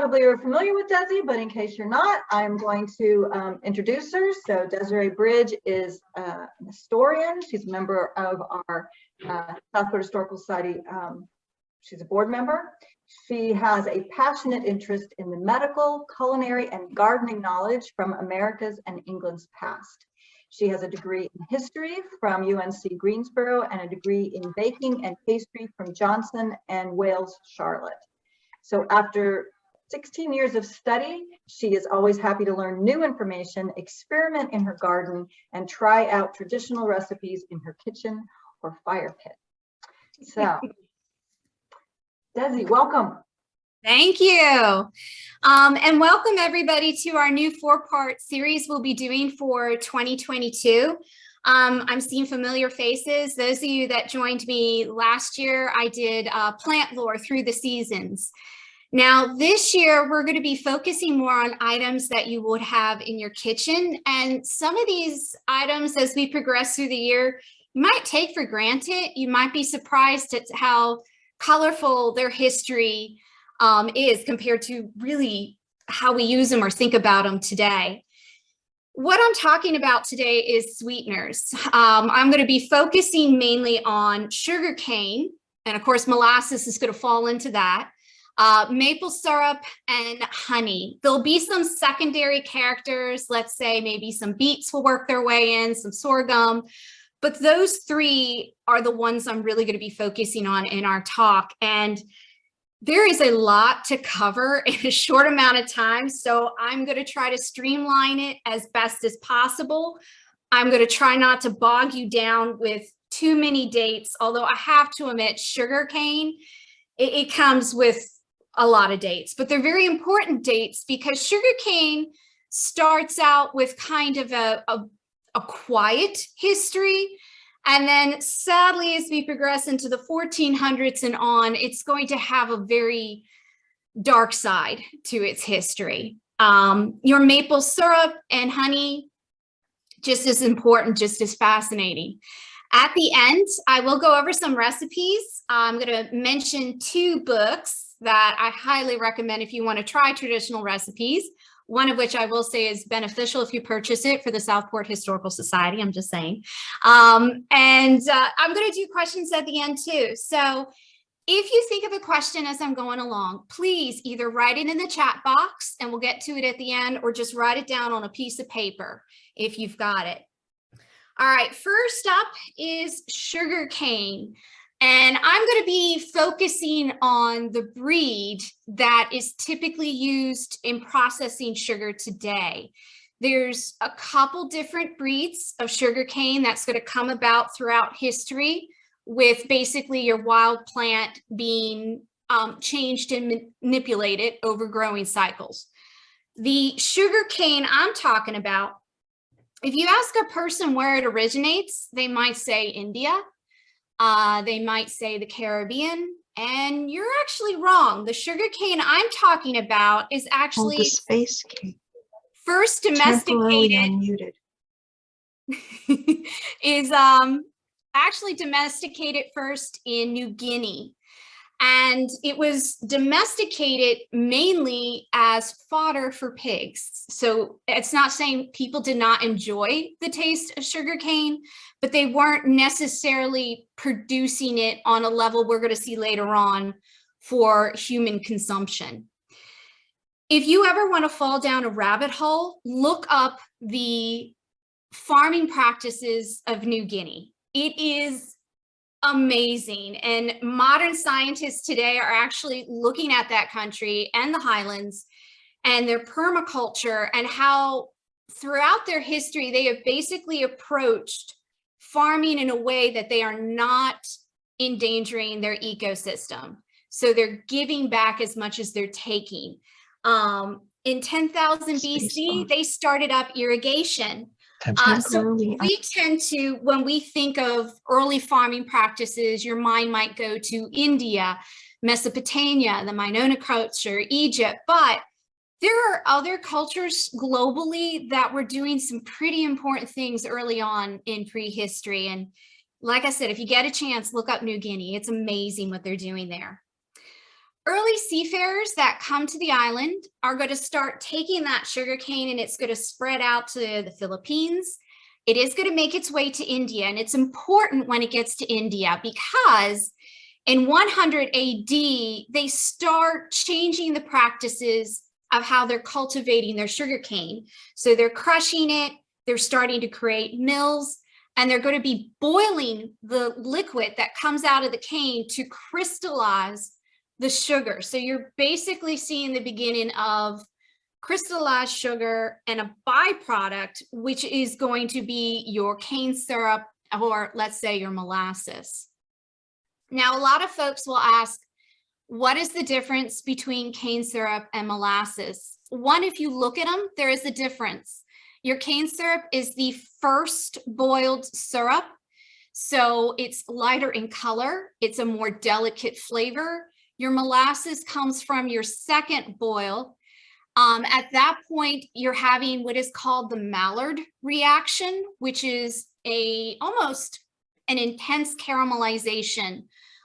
Probably you're familiar with Desi, but in case you're not, I'm going to introduce her. So Desiree Bridge is an historian. She's a member of our Southport Historical Society. She's a board member. She has a passionate interest in the medical, culinary, and gardening knowledge from America's and England's past. She has a degree in history from UNC Greensboro and a degree in baking and pastry from Johnson and Wales, Charlotte. So after 16 years of study, she is always happy to learn new information, experiment in her garden, and try out traditional recipes in her kitchen or fire pit. So, Desi, welcome. Thank you. And welcome everybody to our new 4-part series we'll be doing for 2022. I'm seeing familiar faces. Those of you that joined me last year, I did plant lore through the seasons. Now, this year, we're going to be focusing more on items that you would have in your kitchen. And some of these items, as we progress through the year, you might take for granted. You might be surprised at how colorful their history is compared to really how we use them or think about them today. What I'm talking about today is sweeteners. I'm going to be focusing mainly on sugar cane. And of course, molasses is going to fall into that. Maple syrup and honey. There'll be some secondary characters. Let's say maybe some beets will work their way in, some sorghum, but those three are the ones I'm really going to be focusing on in our talk. And there is a lot to cover in a short amount of time. So I'm going to try to streamline it as best as possible. I'm going to try not to bog you down with too many dates, although I have to admit sugarcane, it comes with a lot of dates, but they're very important dates because sugarcane starts out with kind of a quiet history. And then sadly, as we progress into the 1400s and on, it's going to have a very dark side to its history. Your maple syrup and honey, just as important, just as fascinating. At the end, I will go over some recipes. I'm going to mention 2 books that I highly recommend if you want to try traditional recipes, one of which I will say is beneficial if you purchase it for the Southport Historical Society, I'm just saying. I'm going to do questions at the end too. So if you think of a question as I'm going along, please either write it in the chat box and we'll get to it at the end, or just write it down on a piece of paper if you've got it. All right, first up is sugar cane. And I'm going to be focusing on the breed that is typically used in processing sugar today. There's a couple different breeds of sugarcane that's going to come about throughout history, with basically your wild plant being changed and manipulated over growing cycles. The sugarcane I'm talking about, if you ask a person where it originates, they might say India. They might say the Caribbean, and you're actually wrong. The sugar cane I'm talking about is actually the space cane. First domesticated. Is actually domesticated first in New Guinea, and it was domesticated mainly as fodder for pigs. So it's not saying people did not enjoy the taste of sugarcane, but they weren't necessarily producing it on a level we're going to see later on for human consumption. If you ever want to fall down a rabbit hole, look up the farming practices of New Guinea. It is amazing. And modern scientists today are actually looking at that country and the highlands and their permaculture and how throughout their history, they have basically approached farming in a way that they are not endangering their ecosystem. So they're giving back as much as they're taking. In 10,000 BC, they started up irrigation. So we tend to, when we think of early farming practices, your mind might go to India, Mesopotamia, the Minoan culture, Egypt, but there are other cultures globally that were doing some pretty important things early on in prehistory. And like I said, if you get a chance, look up New Guinea. It's amazing what they're doing there. Early seafarers that come to the island are going to start taking that sugar cane, and it's going to spread out to the Philippines. It is going to make its way to India, and it's important when it gets to India because in 100 AD, they start changing the practices of how they're cultivating their sugar cane. So they're crushing it, they're starting to create mills, and they're going to be boiling the liquid that comes out of the cane to crystallize the sugar. So you're basically seeing the beginning of crystallized sugar and a byproduct, which is going to be your cane syrup, or let's say your molasses. Now, a lot of folks will ask, what is the difference between cane syrup and molasses? One, if you look at them, there is a difference. Your cane syrup is the first boiled syrup, so it's lighter in color. It's a more delicate flavor. Your molasses comes from your second boil. At that point, you're having what is called the Maillard reaction, which is almost an intense caramelization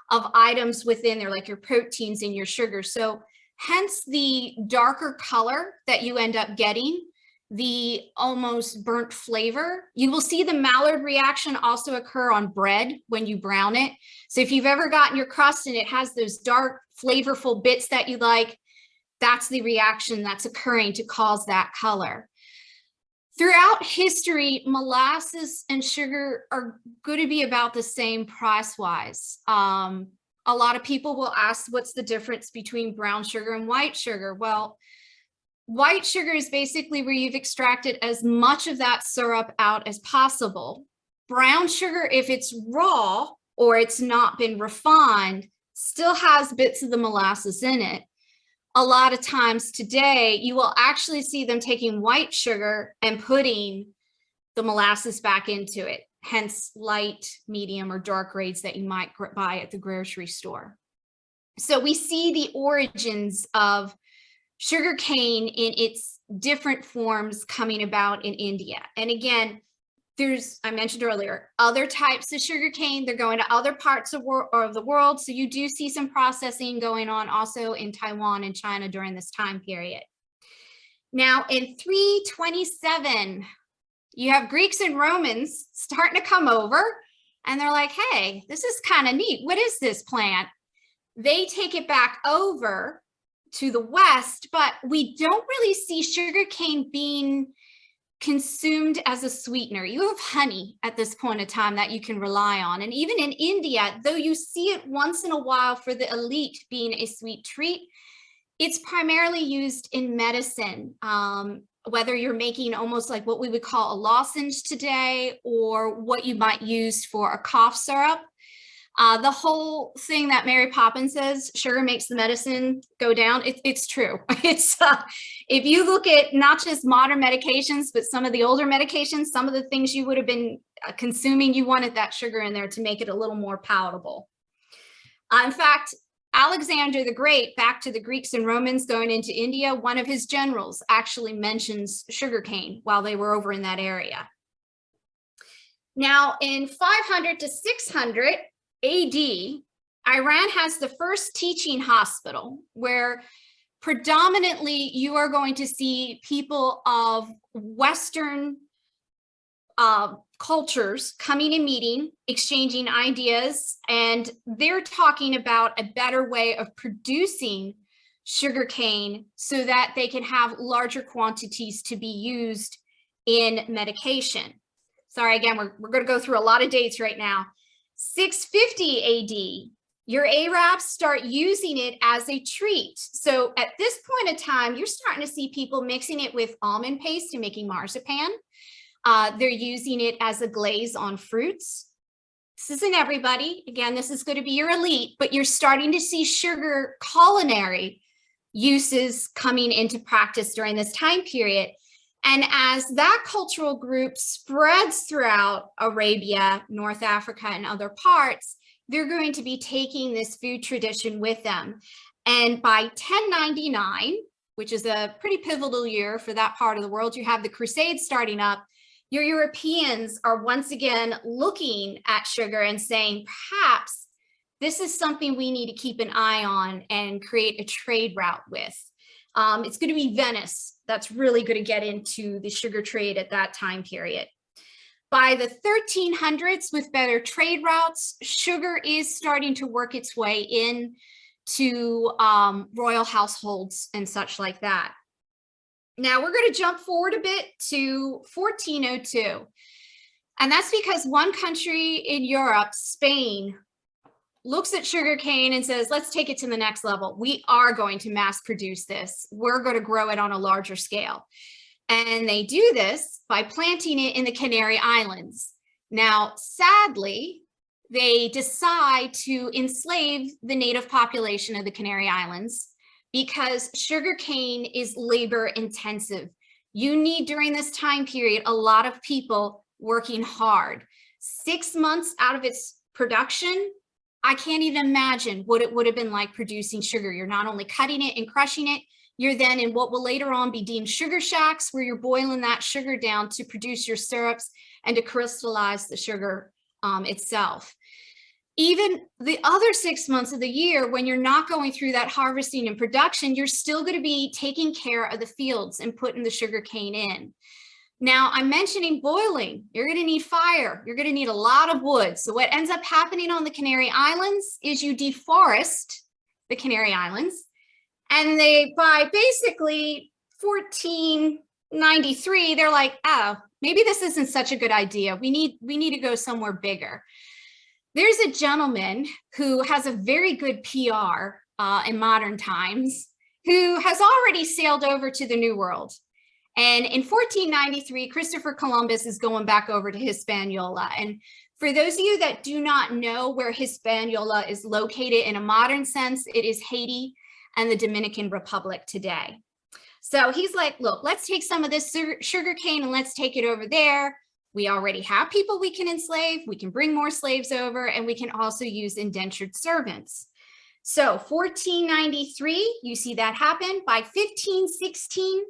of items within there, like your proteins and your sugar. So hence the darker color that you end up getting, the almost burnt flavor. You will see the Maillard reaction also occur on bread when you brown it. So if you've ever gotten your crust and it has those dark, flavorful bits that you like, that's the reaction that's occurring to cause that color. Throughout history, molasses and sugar are going to be about the same price-wise. A lot of people will ask, what's the difference between brown sugar and white sugar? Well, white sugar is basically where you've extracted as much of that syrup out as possible. Brown sugar, if it's raw or it's not been refined, still has bits of the molasses in it. A lot of times today, you will actually see them taking white sugar and putting the molasses back into it, hence light, medium, or dark grades that you might buy at the grocery store. So we see the origins of sugarcane in its different forms coming about in India. And again, I mentioned earlier, other types of sugarcane, they're going to other parts of the world. So you do see some processing going on also in Taiwan and China during this time period. Now in 327, you have Greeks and Romans starting to come over and they're like, hey, this is kind of neat. What is this plant? They take it back over to the West, but we don't really see sugarcane being consumed as a sweetener. You have honey at this point in time that you can rely on. And even in India, though you see it once in a while for the elite being a sweet treat, it's primarily used in medicine, whether you're making almost like what we would call a lozenge today, or what you might use for a cough syrup. The whole thing that Mary Poppins says, sugar makes the medicine go down, it's true. If you look at not just modern medications, but some of the older medications, some of the things you would have been consuming, you wanted that sugar in there to make it a little more palatable. In fact, Alexander the Great, back to the Greeks and Romans going into India, one of his generals actually mentions sugarcane while they were over in that area. Now in 500 to 600, AD, Iran has the first teaching hospital where predominantly you are going to see people of Western cultures coming and meeting, exchanging ideas, and they're talking about a better way of producing sugarcane so that they can have larger quantities to be used in medication. Sorry, again, we're going to go through a lot of dates right now. 650 AD, your Arabs start using it as a treat. So at this point in time, you're starting to see people mixing it with almond paste and making marzipan. They're using it as a glaze on fruits. This isn't everybody. Again, this is going to be your elite, but you're starting to see sugar culinary uses coming into practice during this time period. And as that cultural group spreads throughout Arabia, North Africa, and other parts, they're going to be taking this food tradition with them. And by 1099, which is a pretty pivotal year for that part of the world, you have the Crusades starting up. Your Europeans are once again looking at sugar and saying, perhaps this is something we need to keep an eye on and create a trade route with. It's going to be Venice that's really going to get into the sugar trade at that time period. By the 1300s, with better trade routes, sugar is starting to work its way in to royal households and such like that. Now we're going to jump forward a bit to 1402. And that's because one country in Europe, Spain, looks at sugarcane and says, let's take it to the next level. We are going to mass produce this. We're going to grow it on a larger scale. And they do this by planting it in the Canary Islands. Now, sadly, they decide to enslave the native population of the Canary Islands because sugarcane is labor intensive. You need during this time period a lot of people working hard. 6 months out of its production, I can't even imagine what it would have been like producing sugar. You're not only cutting it and crushing it, you're then in what will later on be deemed sugar shacks, where you're boiling that sugar down to produce your syrups and to crystallize the sugar itself. Even the other 6 months of the year, when you're not going through that harvesting and production, you're still going to be taking care of the fields and putting the sugar cane in. Now, I'm mentioning boiling. You're going to need fire. You're going to need a lot of wood. So what ends up happening on the Canary Islands is you deforest the Canary Islands. And they, by basically 1493, they're like, oh, maybe this isn't such a good idea. We need to go somewhere bigger. There's a gentleman who has a very good PR in modern times who has already sailed over to the New World. And in 1493, Christopher Columbus is going back over to Hispaniola. And for those of you that do not know where Hispaniola is located in a modern sense, it is Haiti and the Dominican Republic today. So he's like, look, let's take some of this sugar cane and let's take it over there. We already have people we can enslave. We can bring more slaves over, and we can also use indentured servants. So 1493, you see that happen. By 1516,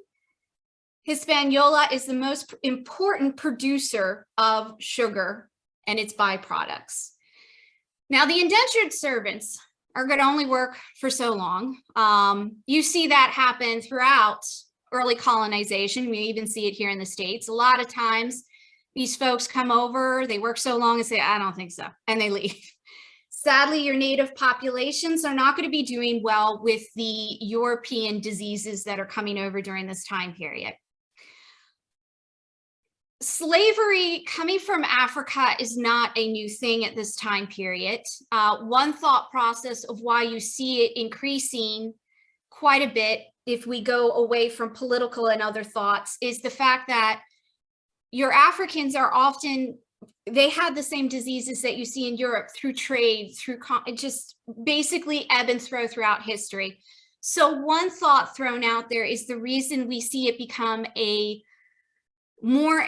Hispaniola is the most important producer of sugar and its byproducts. Now, the indentured servants are going to only work for so long. You see that happen throughout early colonization. We even see it here in the States. A lot of times, these folks come over, they work so long and say, I don't think so, and they leave. Sadly, your native populations are not going to be doing well with the European diseases that are coming over during this time period. Slavery coming from Africa is not a new thing at this time period. One thought process of why you see it increasing quite a bit, if we go away from political and other thoughts, is the fact that your Africans are often, they had the same diseases that you see in Europe through trade, through just basically ebb and flow throughout history. So one thought thrown out there is the reason we see it become a more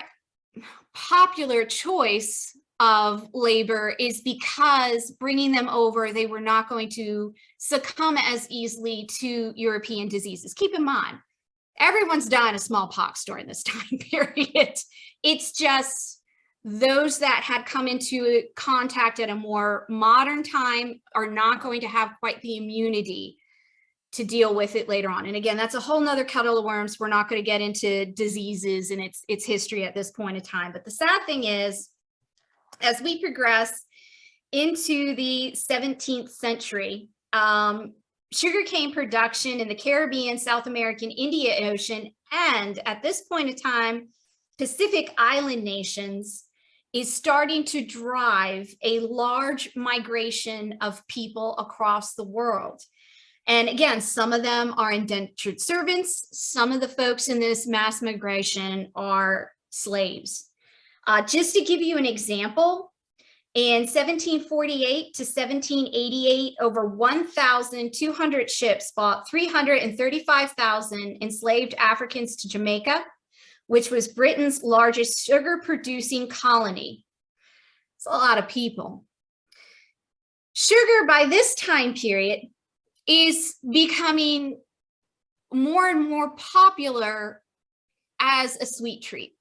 popular choice of labor is because bringing them over, they were not going to succumb as easily to European diseases. Keep in mind, everyone's dying of smallpox during this time period. It's just those that had come into contact at a more modern time are not going to have quite the immunity to deal with it later on. And again, that's a whole nother kettle of worms. We're not going to get into diseases and its history at this point in time. But the sad thing is, as we progress into the 17th century, sugarcane production in the Caribbean, South American, Indian Ocean, and at this point in time, Pacific Island nations is starting to drive a large migration of people across the world. And again, some of them are indentured servants. Some of the folks in this mass migration are slaves. Just to give you an example, in 1748 to 1788, over 1,200 ships brought 335,000 enslaved Africans to Jamaica, which was Britain's largest sugar-producing colony. It's a lot of people. Sugar, by this time period, is becoming more and more popular as a sweet treat.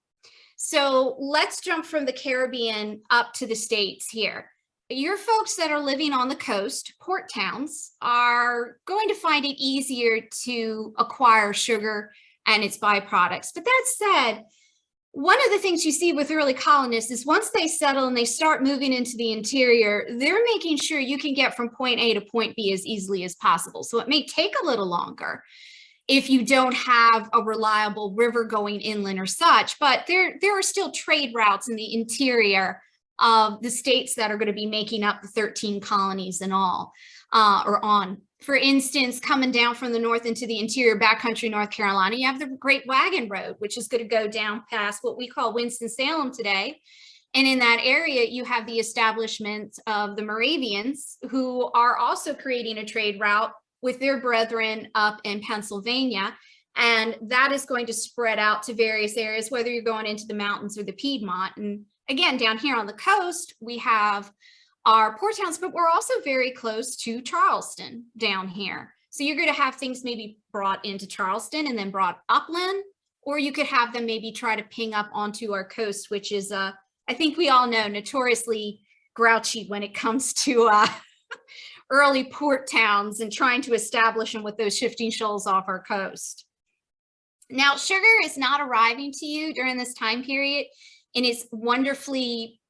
So let's jump from the Caribbean up to the States here. your folks that are living on the coast, port towns, are going to find it easier to acquire sugar and its byproducts. But that said, one of the things you see with early colonists is once they settle and they start moving into the interior, they're making sure you can get from point A to point B as easily as possible. So it may take a little longer if you don't have a reliable river going inland or such, but there are still trade routes in the interior of the states that are going to be making up the 13 colonies in all, or on. For instance, coming down from the north into the interior backcountry North Carolina, you have the Great Wagon Road, which is going to go down past what we call Winston-Salem today. And in that area, you have the establishment of the Moravians, who are also creating a trade route with their brethren up in Pennsylvania. And that is going to spread out to various areas, whether you're going into the mountains or the Piedmont. And again, down here on the coast, we have our port towns, but we're also very close to Charleston down here. So you're going to have things maybe brought into Charleston and then brought upland, or you could have them maybe try to ping up onto our coast, which is, I think we all know, notoriously grouchy when it comes to early port towns and trying to establish them with those shifting shoals off our coast. Now, sugar is not arriving to you during this time period in its wonderfully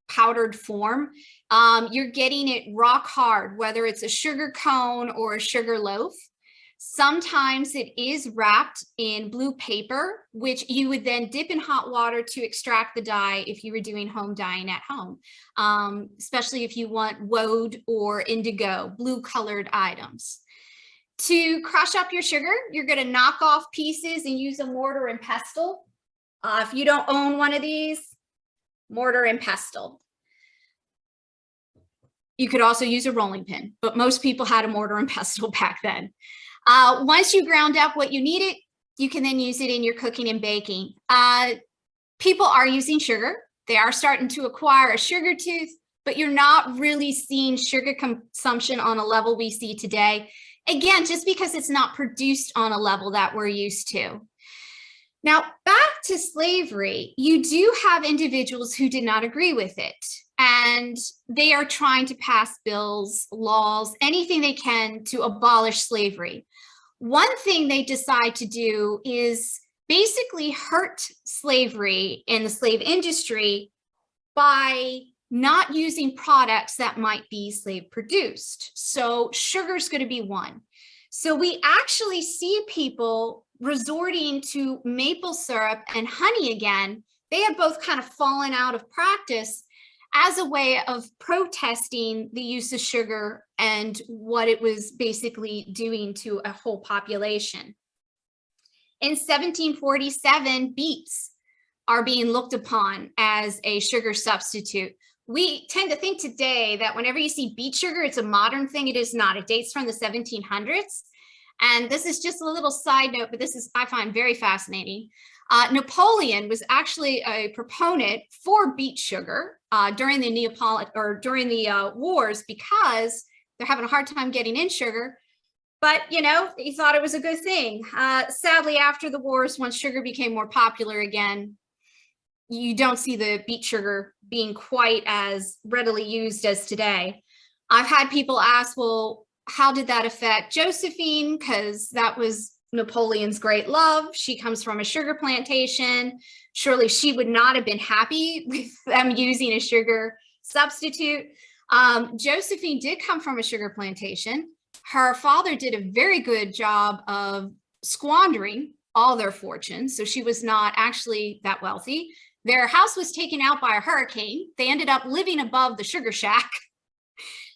powdered form. You're getting it rock hard, whether it's a sugar cone or a sugar loaf. Sometimes it is wrapped in blue paper, which you would then dip in hot water to extract the dye if you were doing home dyeing at home, especially if you want woad or indigo, blue colored items. To crush up your sugar, you're going to knock off pieces and use a mortar and pestle. If you don't own one of these, mortar and pestle. You could also use a rolling pin, but most people had a mortar and pestle back then. Once you ground up what you needed, you can then use it in your cooking and baking. People are using sugar. They are starting to acquire a sugar tooth, but you're not really seeing sugar consumption on a level we see today. Again, just because it's not produced on a level that we're used to. Now, back to slavery, you do have individuals who did not agree with it, and they are trying to pass bills, laws, anything they can to abolish slavery. One thing they decide to do is basically hurt slavery in the slave industry by not using products that might be slave produced. So sugar is going to be one. So we actually see people resorting to maple syrup and honey again. They had both kind of fallen out of practice as a way of protesting the use of sugar and what it was basically doing to a whole population. In 1747, beets are being looked upon as a sugar substitute. We tend to think today that whenever you see beet sugar, it's a modern thing. It is not. It dates from the 1700s. And this is just a little side note, but this is, I find, very fascinating. Napoleon was actually a proponent for beet sugar during the wars, because they're having a hard time getting in sugar. But, you know, he thought it was a good thing. Sadly, after the wars, once sugar became more popular again, you don't see the beet sugar being quite as readily used as today. I've had people ask, well, how did that affect Josephine? Because that was Napoleon's great love. She comes from a sugar plantation. Surely she would not have been happy with them using a sugar substitute. Josephine did come from a sugar plantation. Her father did a very good job of squandering all their fortunes, so she was not actually that wealthy. Their house was taken out by a hurricane. They ended up living above the sugar shack.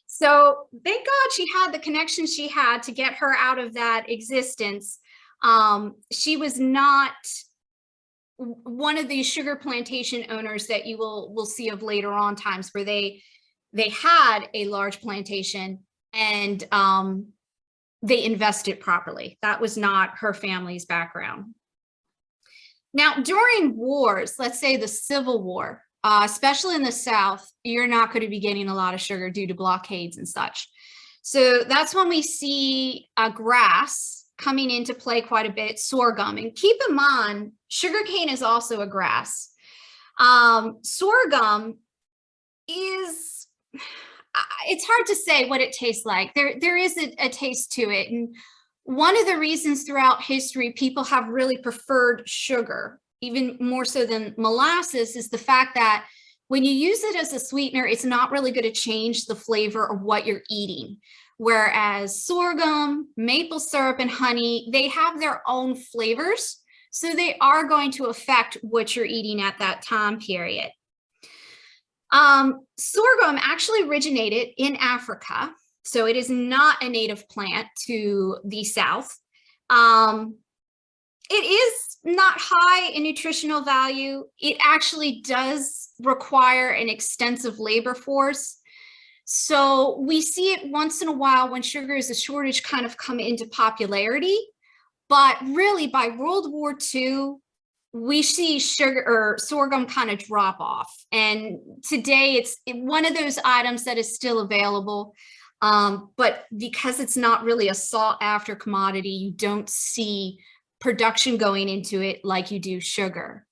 So thank God she had the connection she had to get her out of that existence. She was not one of these sugar plantation owners that you will see of later on times where they had a large plantation and they invested properly. That was not her family's background. Now, during wars, let's say the Civil War, especially in the South, you're not going to be getting a lot of sugar due to blockades and such. So that's when we see grass coming into play quite a bit, sorghum. And keep in mind, sugarcane is also a grass. Sorghum is it's hard to say what it tastes like. There is a taste to it. And one of the reasons throughout history people have really preferred sugar, even more so than molasses, is the fact that when you use it as a sweetener, it's not really going to change the flavor of what you're eating. Whereas sorghum, maple syrup, and honey, they have their own flavors. So they are going to affect what you're eating at that time period. Sorghum actually originated in Africa, so it is not a native plant to the South. It is not high in nutritional value. It actually does require an extensive labor force. So we see it once in a while when sugar is a shortage kind of come into popularity. But really by World War II, we see sugar or sorghum kind of drop off. And today it's one of those items that is still available. But because it's not really a sought after commodity, you don't see production going into it like you do sugar.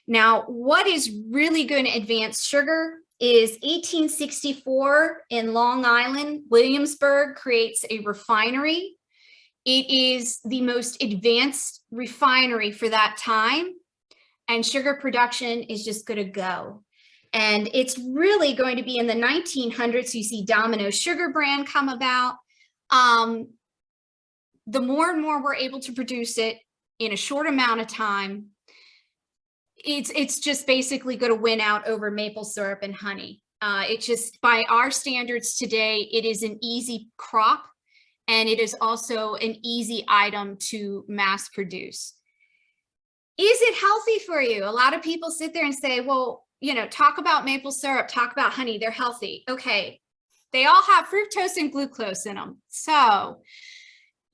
Now, what is really going to advance sugar is 1864 in Long Island, Williamsburg creates a refinery. It is the most advanced refinery for that time, and sugar production is just going to go. And it's really going to be in the 1900s. You see Domino Sugar brand come about. The more and more we're able to produce it in a short amount of time, it's just basically going to win out over maple syrup and honey. It just, by our standards today, it is an easy crop. And it is also an easy item to mass produce. Is it healthy for you? A lot of people sit there and say, well, you know, talk about maple syrup, talk about honey, they're healthy. Okay, they all have fructose and glucose in them. So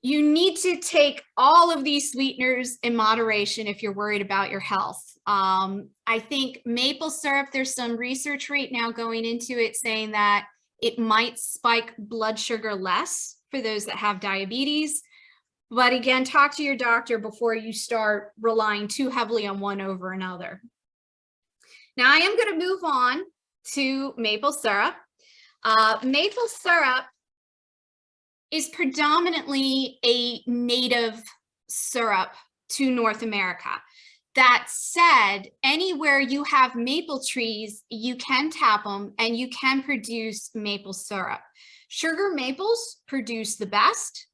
you need to take all of these sweeteners in moderation if you're worried about your health. I think maple syrup, there's some research right now going into it saying that it might spike blood sugar less for those that have diabetes. But again, talk to your doctor before you start relying too heavily on one over another. Now I am going to move on to maple syrup. Maple syrup is predominantly a native syrup to North America. That said, anywhere you have maple trees, you can tap them and you can produce maple syrup. Sugar maples produce the best,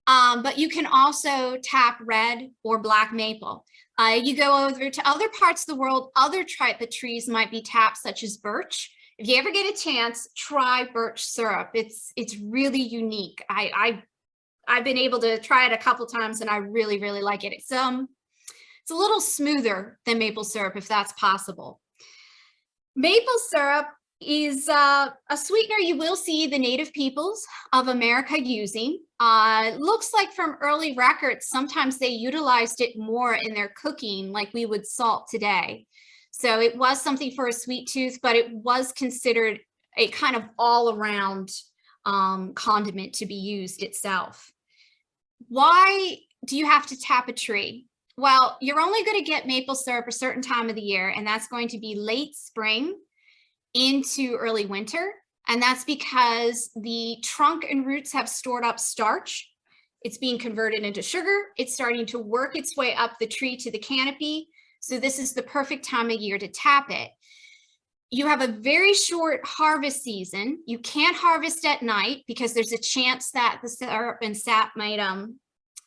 but you can also tap red or black maple. You go over to other parts of the world, other type of trees might be tapped, such as birch. If you ever get a chance, try birch syrup. It's really unique. I've been able to try it a couple times and I really, really like it. It's a little smoother than maple syrup if that's possible. Maple syrup is a sweetener you will see the native peoples of America using. Looks like from early records, sometimes they utilized it more in their cooking like we would salt today. So it was something for a sweet tooth, but it was considered a kind of all-around condiment to be used itself. Why do you have to tap a tree? Well, you're only going to get maple syrup a certain time of the year, and that's going to be late spring into early winter. And that's because the trunk and roots have stored up starch. It's being converted into sugar. It's starting to work its way up the tree to the canopy. So this is the perfect time of year to tap it. You have a very short harvest season. You can't harvest at night because there's a chance that the syrup and sap might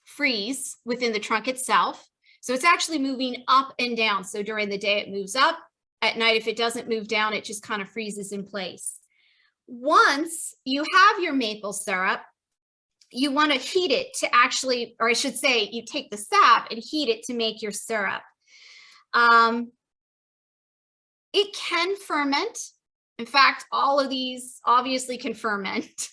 freeze within the trunk itself. So it's actually moving up and down. So during the day it moves up. At night, if it doesn't move down, it just kind of freezes in place. Once you have your maple syrup, you want to heat it to actually, or I should say, you take the sap and heat it to make your syrup. It can ferment. In fact, all of these obviously can ferment.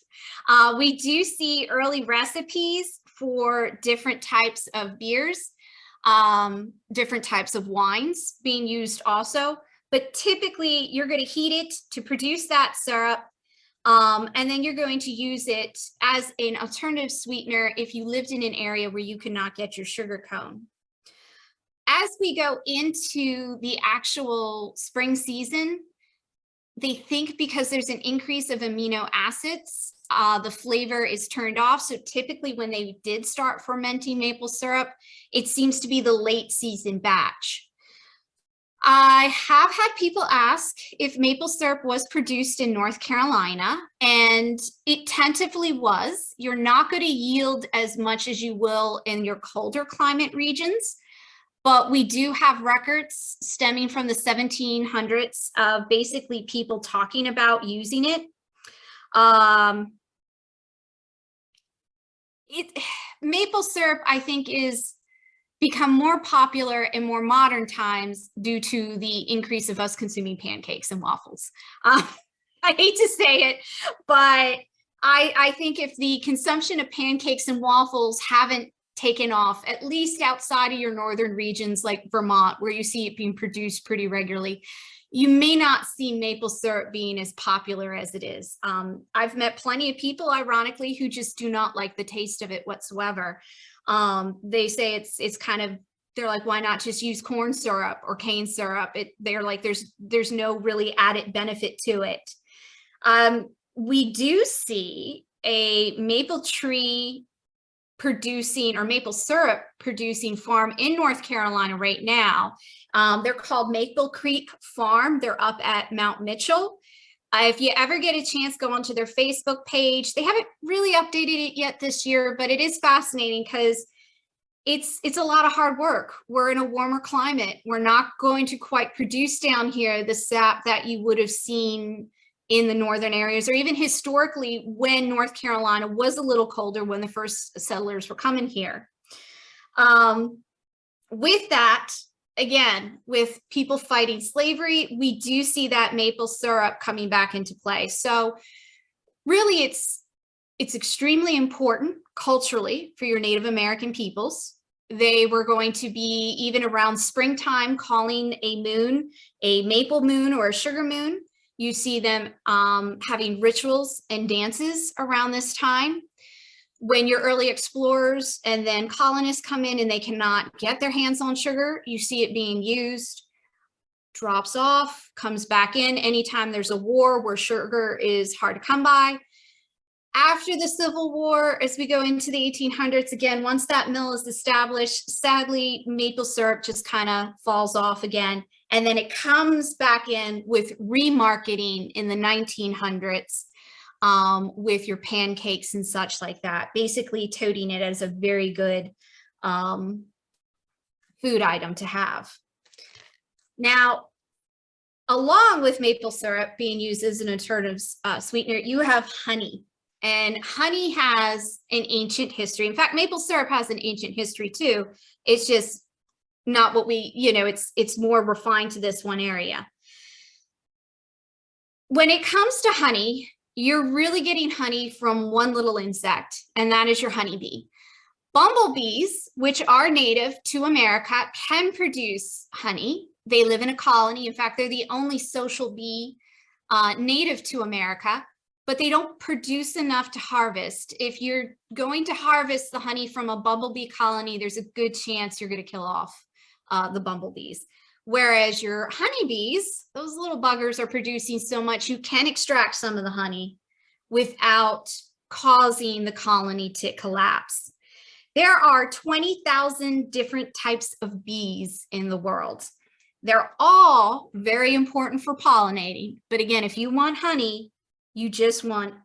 We do see early recipes for different types of beers, different types of wines being used also. But typically you're going to heat it to produce that syrup. And then you're going to use it as an alternative sweetener if you lived in an area where you cannot get your sugar cone. As we go into the actual spring season, they think because there's an increase of amino acids, the flavor is turned off. So typically when they did start fermenting maple syrup, it seems to be the late season batch. I have had people ask if maple syrup was produced in North Carolina, and it tentatively was. You're not going to yield as much as you will in your colder climate regions, but we do have records stemming from the 1700s of basically people talking about using it. Maple syrup, I think, is become more popular in more modern times due to the increase of us consuming pancakes and waffles. I hate to say it, but I think if the consumption of pancakes and waffles haven't taken off, at least outside of your northern regions like Vermont, where you see it being produced pretty regularly, you may not see maple syrup being as popular as it is. I've met plenty of people, ironically, who just do not like the taste of it whatsoever. They say it's kind of, they're like, why not just use corn syrup or cane syrup? They're like, there's no really added benefit to it. We do see a maple tree producing or maple syrup producing farm in North Carolina right now. They're called Maple Creek Farm. They're up at Mount Mitchell. If you ever get a chance, go onto their Facebook page. They haven't really updated it yet this year, but it is fascinating because it's a lot of hard work. We're in a warmer climate. We're not going to quite produce down here the sap that you would have seen in the northern areas, or even historically when North Carolina was a little colder when the first settlers were coming here. With that, again, with people fighting slavery, we do see that maple syrup coming back into play. So really, it's extremely important culturally for your Native American peoples. They were going to be, even around springtime, calling a moon a maple moon or a sugar moon. You see them having rituals and dances around this time. When your early explorers and then colonists come in and they cannot get their hands on sugar, you see it being used, drops off, comes back in anytime there's a war where sugar is hard to come by. After the Civil War, as we go into the 1800s, again, once that mill is established, sadly, maple syrup just kind of falls off again. And then it comes back in with remarketing in the 1900s with your pancakes and such like that, basically touting it as a very good food item to have. Now, along with maple syrup being used as an alternative sweetener, you have honey. And honey has an ancient history. In fact, maple syrup has an ancient history too. It's just not what we, it's more refined to this one area. When it comes to honey, you're really getting honey from one little insect, and that is your honeybee. Bumblebees, which are native to America, can produce honey. They live in a colony. In fact, they're the only social bee native to America, but they don't produce enough to harvest. If you're going to harvest the honey from a bumblebee colony, there's a good chance you're going to kill off the bumblebees. Whereas your honeybees, those little buggers are producing so much, you can extract some of the honey without causing the colony to collapse. There are 20,000 different types of bees in the world. They're all very important for pollinating. But again, if you want honey, you just want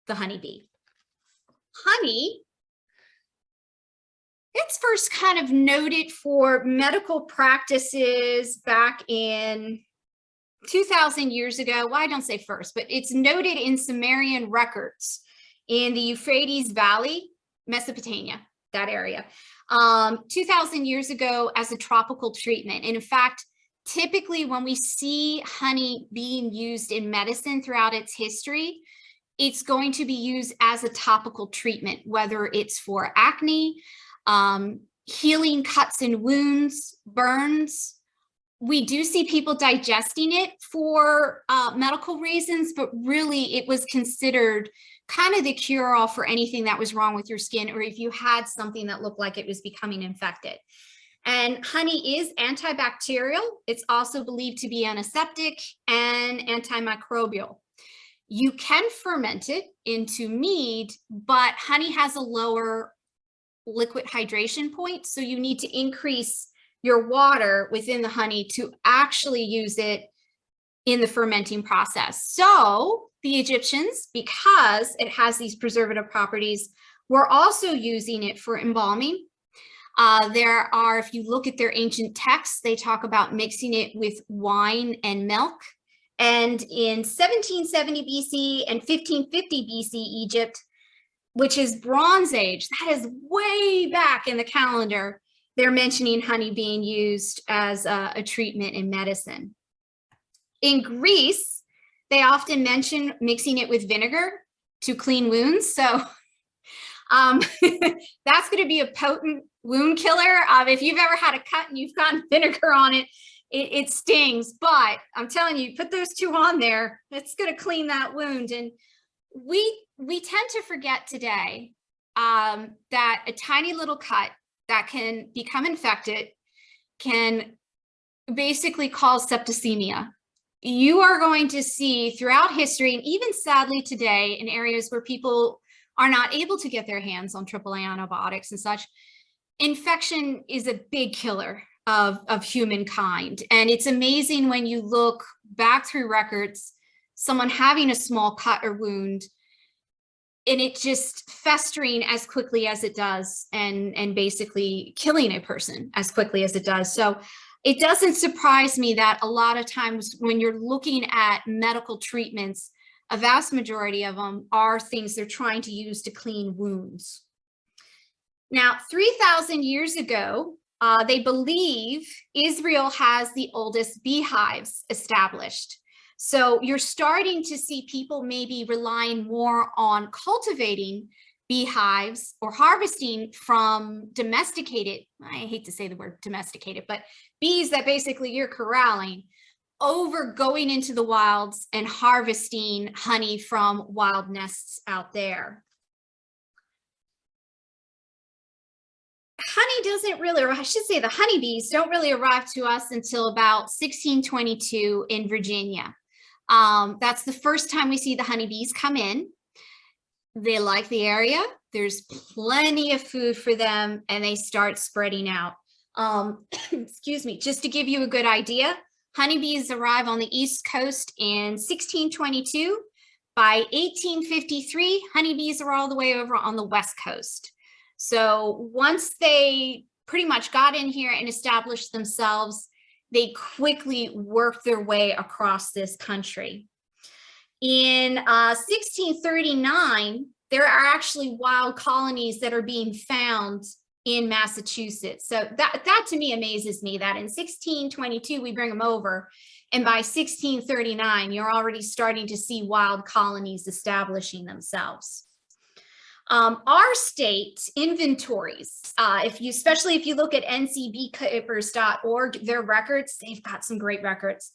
the honeybee. Honey, it's first kind of noted for medical practices back in 2,000 years ago. Well, I don't say first, but it's noted in Sumerian records in the Euphrates Valley, Mesopotamia, that area, 2,000 years ago as a tropical treatment. And in fact, typically when we see honey being used in medicine throughout its history, it's going to be used as a topical treatment, whether it's for acne, healing cuts and wounds, burns. We do see people digesting it for medical reasons, but really it was considered kind of the cure-all for anything that was wrong with your skin, or if you had something that looked like it was becoming infected. And honey is antibacterial. It's also believed to be antiseptic and antimicrobial. You can ferment it into mead, but honey has a lower liquid hydration point, so you need to increase your water within the honey to actually use it in the fermenting process. So the Egyptians, because it has these preservative properties, were also using it for embalming. There are, if you look at their ancient texts, they talk about mixing it with wine and milk. And in 1770 BC and 1550 BC Egypt, which is Bronze Age, that is way back in the calendar, they're mentioning honey being used as a treatment in medicine. In Greece, they often mention mixing it with vinegar to clean wounds. So that's going to be a potent wound killer. If you've ever had a cut and you've gotten vinegar on it, it stings. But I'm telling you, put those two on there, it's going to clean that wound. And we tend to forget today that a tiny little cut that can become infected can basically cause septicemia. You are going to see throughout history, and even sadly today, in areas where people are not able to get their hands on AAA antibiotics and such, infection is a big killer of humankind. And it's amazing when you look back through records, someone having a small cut or wound, and it just festering as quickly as it does, and basically killing a person as quickly as it does. So it doesn't surprise me that a lot of times when you're looking at medical treatments, a vast majority of them are things they're trying to use to clean wounds. Now, 3,000 years ago, they believe Israel has the oldest beehives established. So you're starting to see people maybe relying more on cultivating beehives or harvesting from domesticated, I hate to say the word domesticated, but bees that basically you're corralling, over going into the wilds and harvesting honey from wild nests out there. Honey doesn't really, or I should say the honeybees don't really arrive to us until about 1622 in Virginia. That's the first time we see the honeybees come in. They like the area. There's plenty of food for them, and they start spreading out. Excuse me, just to give you a good idea, honeybees arrive on the East Coast in 1622. By 1853, honeybees are all the way over on the West Coast. So once they pretty much got in here and established themselves, they quickly worked their way across this country. In 1639, there are actually wild colonies that are being found in Massachusetts. So that to me amazes me that in 1622, we bring them over. And by 1639, you're already starting to see wild colonies establishing themselves. Our state inventories, especially if you look at ncbeekeepers.org, their records, they've got some great records.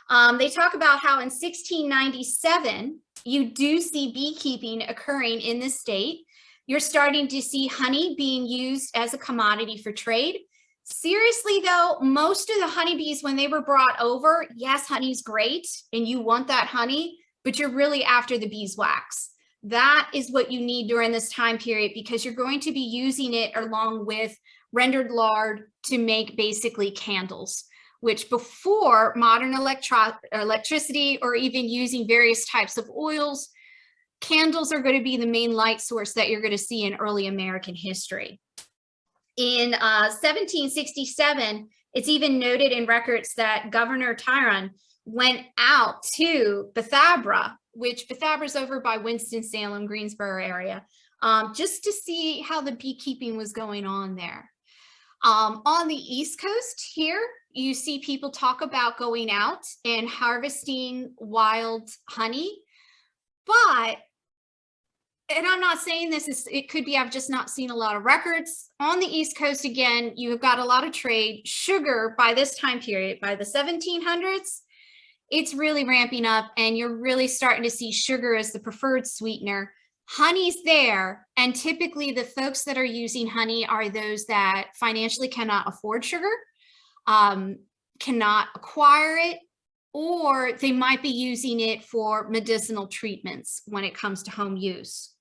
They talk about how in 1697, you do see beekeeping occurring in the state. You're starting to see honey being used as a commodity for trade. Seriously though, most of the honeybees, when they were brought over, yes, honey's great and you want that honey, but you're really after the beeswax. That is what you need during this time period, because you're going to be using it along with rendered lard to make basically candles, which before modern electricity or even using various types of oils, candles are going to be the main light source that you're going to see in early American history. In 1767, it's even noted in records that Governor Tryon went out to Bethabara, which Bethabara is over by Winston-Salem, Greensboro area, just to see how the beekeeping was going on there. On the East Coast here, you see people talk about going out and harvesting wild honey, but, and I'm not saying this is, it could be I've just not seen a lot of records. On the East Coast, again, you've got a lot of trade. Sugar by this time period, by the 1700s, it's really ramping up, and you're really starting to see sugar as the preferred sweetener. honey's there, and typically the folks that are using honey are those that financially cannot afford sugar, cannot acquire it, or they might be using it for medicinal treatments when it comes to home use.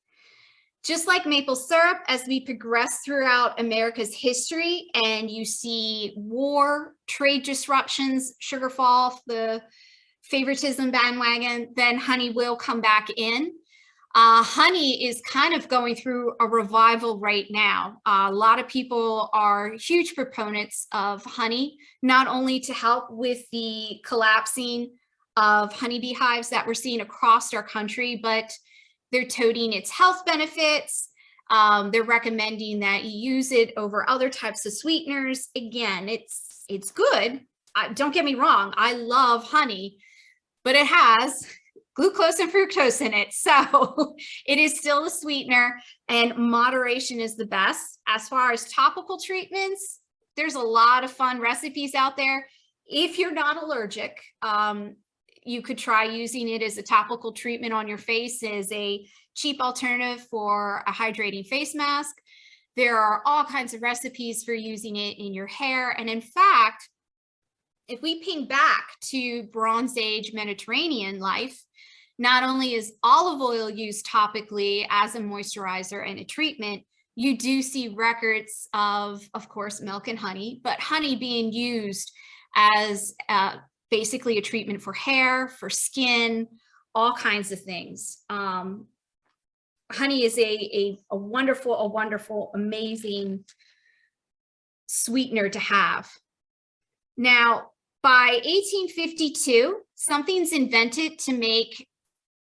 Just like maple syrup, as we progress throughout America's history and you see war, trade disruptions, sugar fall off the favoritism bandwagon, then honey will come back in. Honey is kind of going through a revival right now. A lot of people are huge proponents of honey, not only to help with the collapsing of honeybee hives that we're seeing across our country, but they're touting its health benefits. They're recommending that you use it over other types of sweeteners. Again, it's good. Don't get me wrong. I love honey, but it has glucose and fructose in it. So it is still a sweetener, and moderation is the best. As far as topical treatments, there's a lot of fun recipes out there. If you're not allergic, you could try using it as a topical treatment on your face as a cheap alternative for a hydrating face mask. There are all kinds of recipes for using it in your hair. And in fact, if we ping back to Bronze Age Mediterranean life, not only is olive oil used topically as a moisturizer and a treatment, you do see records of course, milk and honey, but honey being used as basically a treatment for hair, for skin, all kinds of things. Honey is a wonderful, amazing sweetener to have. Now, by 1852, something's invented to make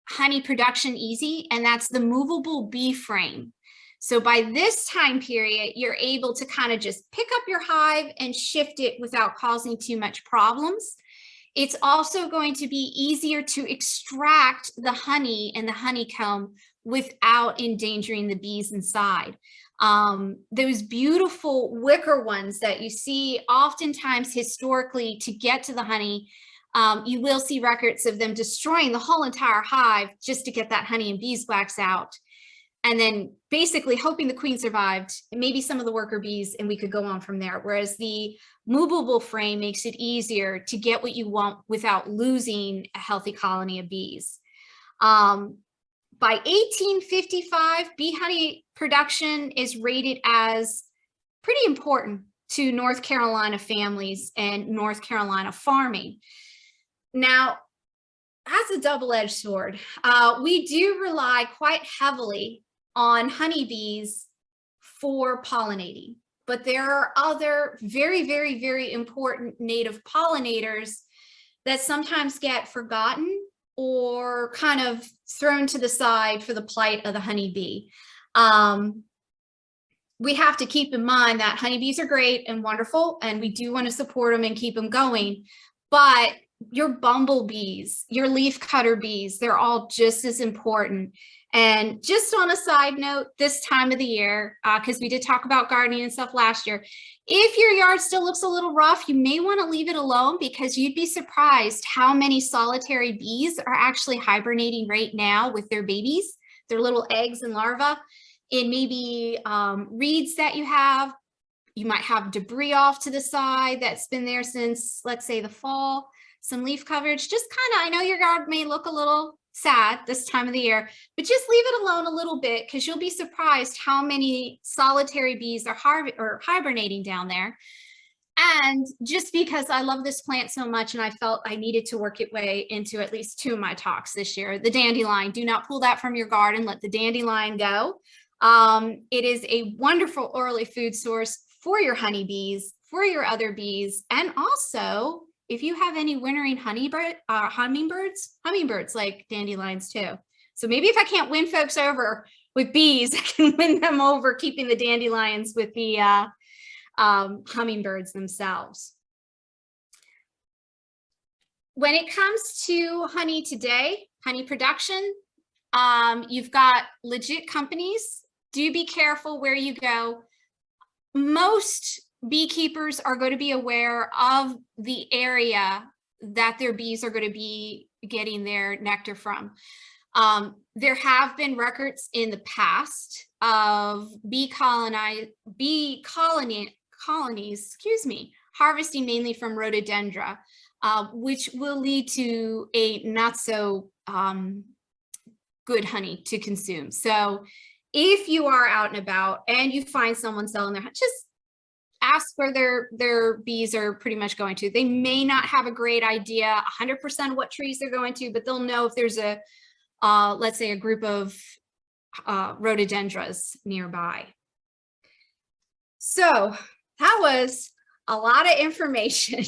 honey production easy, and that's the movable bee frame. So by this time period, you're able to kind of just pick up your hive and shift it without causing too much problems. It's also going to be easier to extract the honey and the honeycomb without endangering the bees inside. Those beautiful wicker ones that you see oftentimes historically to get to the honey, you will see records of them destroying the whole entire hive just to get that honey and beeswax out. And then basically hoping the queen survived, and maybe some of the worker bees, and we could go on from there. Whereas the movable frame makes it easier to get what you want without losing a healthy colony of bees. By 1855, bee honey production is rated as pretty important to North Carolina families and North Carolina farming. Now, as a double-edged sword, we do rely quite heavily on honeybees for pollinating, but there are other very important native pollinators that sometimes get forgotten or kind of thrown to the side for the plight of the honeybee. We have to keep in mind that honeybees are great and wonderful, and we do want to support them and keep them going, but your bumblebees, your leafcutter bees, they're all just as important. And just on a side note, this time of the year, because we did talk about gardening and stuff last year, if your yard still looks a little rough, you may want to leave it alone, because you'd be surprised how many solitary bees are actually hibernating right now with their babies, their little eggs and larvae, in maybe reeds that you have. You might have debris off to the side that's been there since, let's say, the fall, some leaf coverage. Just kind of, I know your yard may look a little sad this time of the year, but just leave it alone a little bit, because you'll be surprised how many solitary bees are hibernating down there. And just because I love this plant so much, and I felt I needed to work it way into at least 2 of my talks this year, the dandelion. Do not pull that from your garden. Let the dandelion go. It is a wonderful early food source for your honeybees, for your other bees, and also if you have any wintering hummingbirds like dandelions too. So maybe if I can't win folks over with bees, I can win them over keeping the dandelions with the hummingbirds themselves. When it comes to honey today, honey production, you've got legit companies. Do be careful where you go. Most beekeepers are going to be aware of the area that their bees are going to be getting their nectar from. There have been records in the past of bee colonies, harvesting mainly from rhododendra, which will lead to a not so good honey to consume. So if you are out and about and you find someone selling their honey, just ask where their bees are pretty much going to. They may not have a great idea 100% of what trees they're going to, but they'll know if there's a, let's say, a group of rhododendras nearby. So that was a lot of information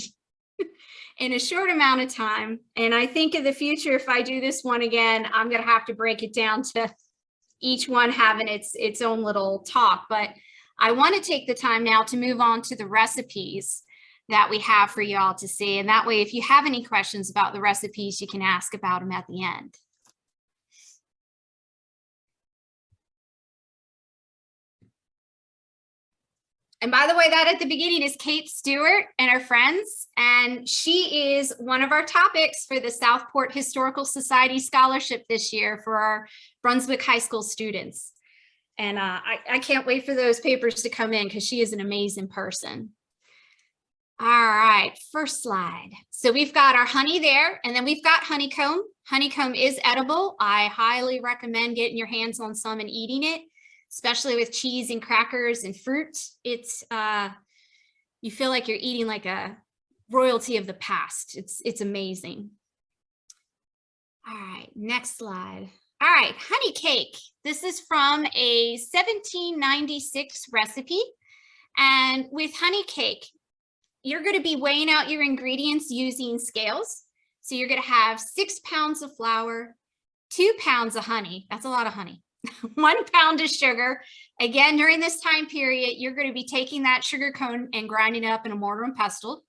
in a short amount of time. And I think in the future, if I do this one again, I'm going to have to break it down to each one having its own little talk. But I want to take the time now to move on to the recipes that we have for y'all to see. And that way, if you have any questions about the recipes, you can ask about them at the end. And by the way, that at the beginning is Kate Stewart and her friends. And she is one of our topics for the Southport Historical Society Scholarship this year for our Brunswick High School students. And I can't wait for those papers to come in because she is an amazing person. All right, first slide. So we've got our honey there, and then we've got honeycomb. Honeycomb is edible. I highly recommend getting your hands on some and eating it, especially with cheese and crackers and fruit. It's you feel like you're eating like a royalty of the past. It's amazing. All right, next slide. All right, honey cake. This is from a 1796 recipe. And with honey cake, you're going to be weighing out your ingredients using scales. So you're going to have 6 pounds of flour, 2 pounds of honey. That's a lot of honey. 1 pound of sugar. Again, during this time period, you're going to be taking that sugar cone and grinding it up in a mortar and pestle.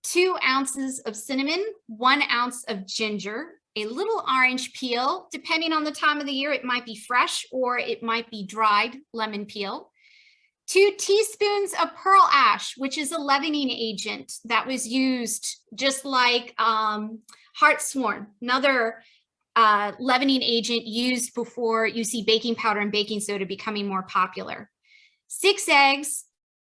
2 ounces of cinnamon, 1 ounce of ginger, a little orange peel. Depending on the time of the year, it might be fresh or it might be dried lemon peel. 2 teaspoons of pearl ash, which is a leavening agent that was used just like hartshorn, another leavening agent used before you see baking powder and baking soda becoming more popular. 6 eggs,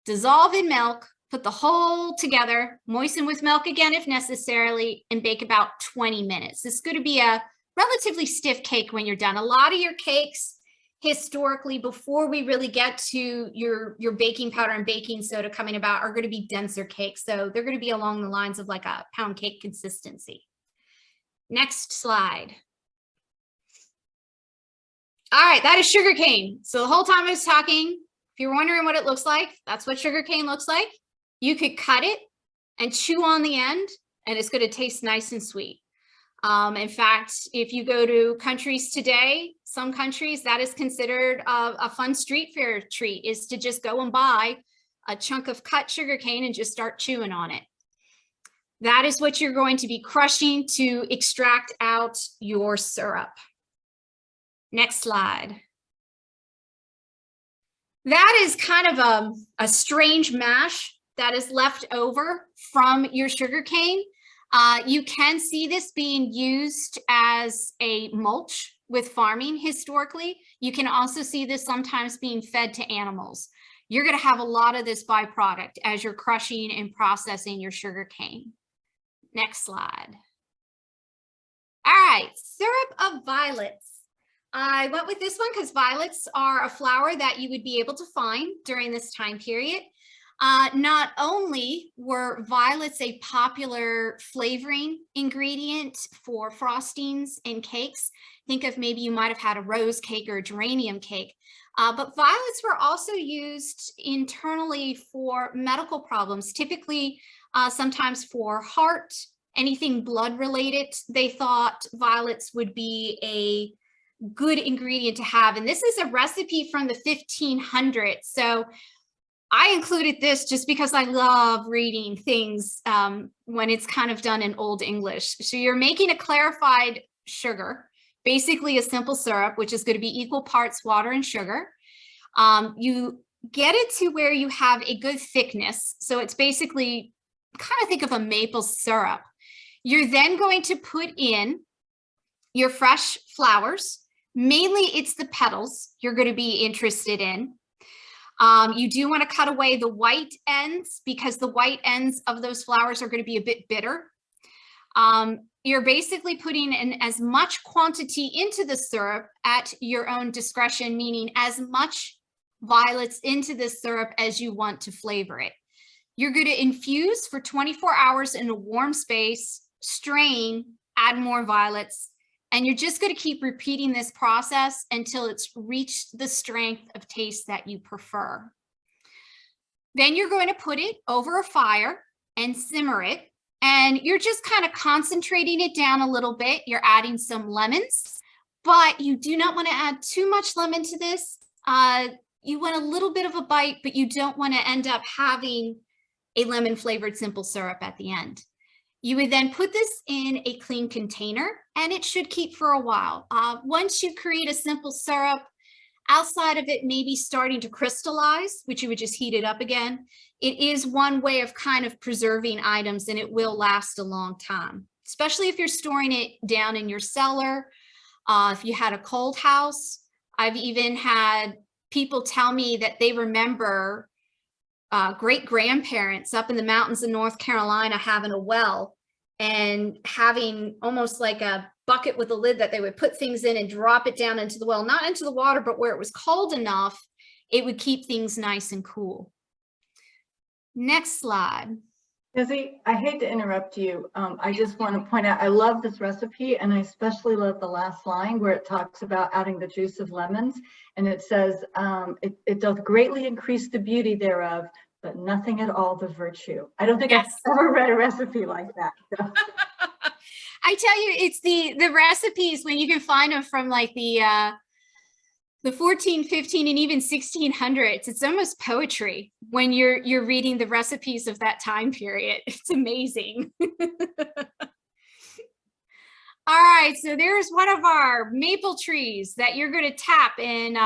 dissolve in milk, put the whole together, moisten with milk again if necessary, and bake about 20 minutes. This is going to be a relatively stiff cake when you're done. A lot of your cakes historically, before we really get to your baking powder and baking soda coming about, are going to be denser cakes. So they're going to be along the lines of like a pound cake consistency. Next slide. All right, that is sugar cane. So the whole time I was talking, if you're wondering what it looks like, that's what sugar cane looks like. You could cut it and chew on the end, and it's going to taste nice and sweet. In fact, if you go to countries today, some countries, that is considered a fun street fair treat, is to just go and buy a chunk of cut sugar cane and just start chewing on it. That is what you're going to be crushing to extract out your syrup. Next slide. That is kind of a strange mash that is left over from your sugar cane. You can see this being used as a mulch with farming historically. You can also see this sometimes being fed to animals. You're going to have a lot of this byproduct as you're crushing and processing your sugar cane. Next slide. All right, syrup of violets. I went with this one because violets are a flower that you would be able to find during this time period. Not only were violets a popular flavoring ingredient for frostings and cakes, think of maybe you might have had a rose cake or a geranium cake, but violets were also used internally for medical problems, typically sometimes for heart, anything blood related. They thought violets would be a good ingredient to have. And this is a recipe from the 1500s. So I included this just because I love reading things when it's kind of done in Old English. So you're making a clarified sugar, basically a simple syrup, which is going to be equal parts water and sugar. You get it to where you have a good thickness. So it's basically kind of think of a maple syrup. You're then going to put in your fresh flowers. Mainly it's the petals you're going to be interested in. You do want to cut away the white ends because the white ends of those flowers are going to be a bit bitter. You're basically putting in as much quantity into the syrup at your own discretion, meaning as much violets into the syrup as you want to flavor it. You're going to infuse for 24 hours in a warm space, strain, add more violets, and you're just going to keep repeating this process until it's reached the strength of taste that you prefer. Then you're going to put it over a fire and simmer it. And you're just kind of concentrating it down a little bit. You're adding some lemons, but you do not want to add too much lemon to this. You want a little bit of a bite, but you don't want to end up having a lemon flavored simple syrup at the end. You would then put this in a clean container and it should keep for a while. Once you create a simple syrup, outside of it maybe starting to crystallize, which you would just heat it up again, it is one way of kind of preserving items and it will last a long time, especially if you're storing it down in your cellar. If you had a cold house, I've even had people tell me that they remember great grandparents up in the mountains of North Carolina having a well and having almost like a bucket with a lid that they would put things in and drop it down into the well, not into the water, but where it was cold enough, it would keep things nice and cool. Next slide. Izzy, I hate to interrupt you. I just want to point out, I love this recipe and I especially love the last line where it talks about adding the juice of lemons. And it says, it doth greatly increase the beauty thereof, but nothing at all the virtue. I don't think I've ever read a recipe like that. So. I tell you, it's the recipes when you can find them from like the 14, 15, and even 1600s. It's almost poetry when you're reading the recipes of that time period. It's amazing. All right, so there's one of our maple trees that you're going to tap in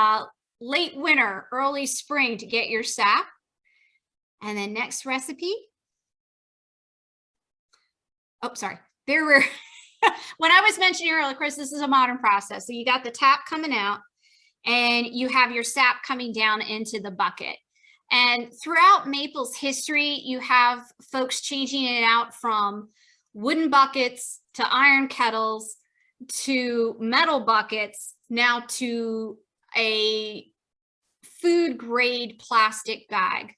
late winter, early spring to get your sap. And then next recipe. Oh, sorry. There were, when I was mentioning earlier, Chris, this is a modern process. So you got the tap coming out and you have your sap coming down into the bucket. And throughout maple's history, you have folks changing it out from wooden buckets to iron kettles to metal buckets, now to a food grade plastic bag.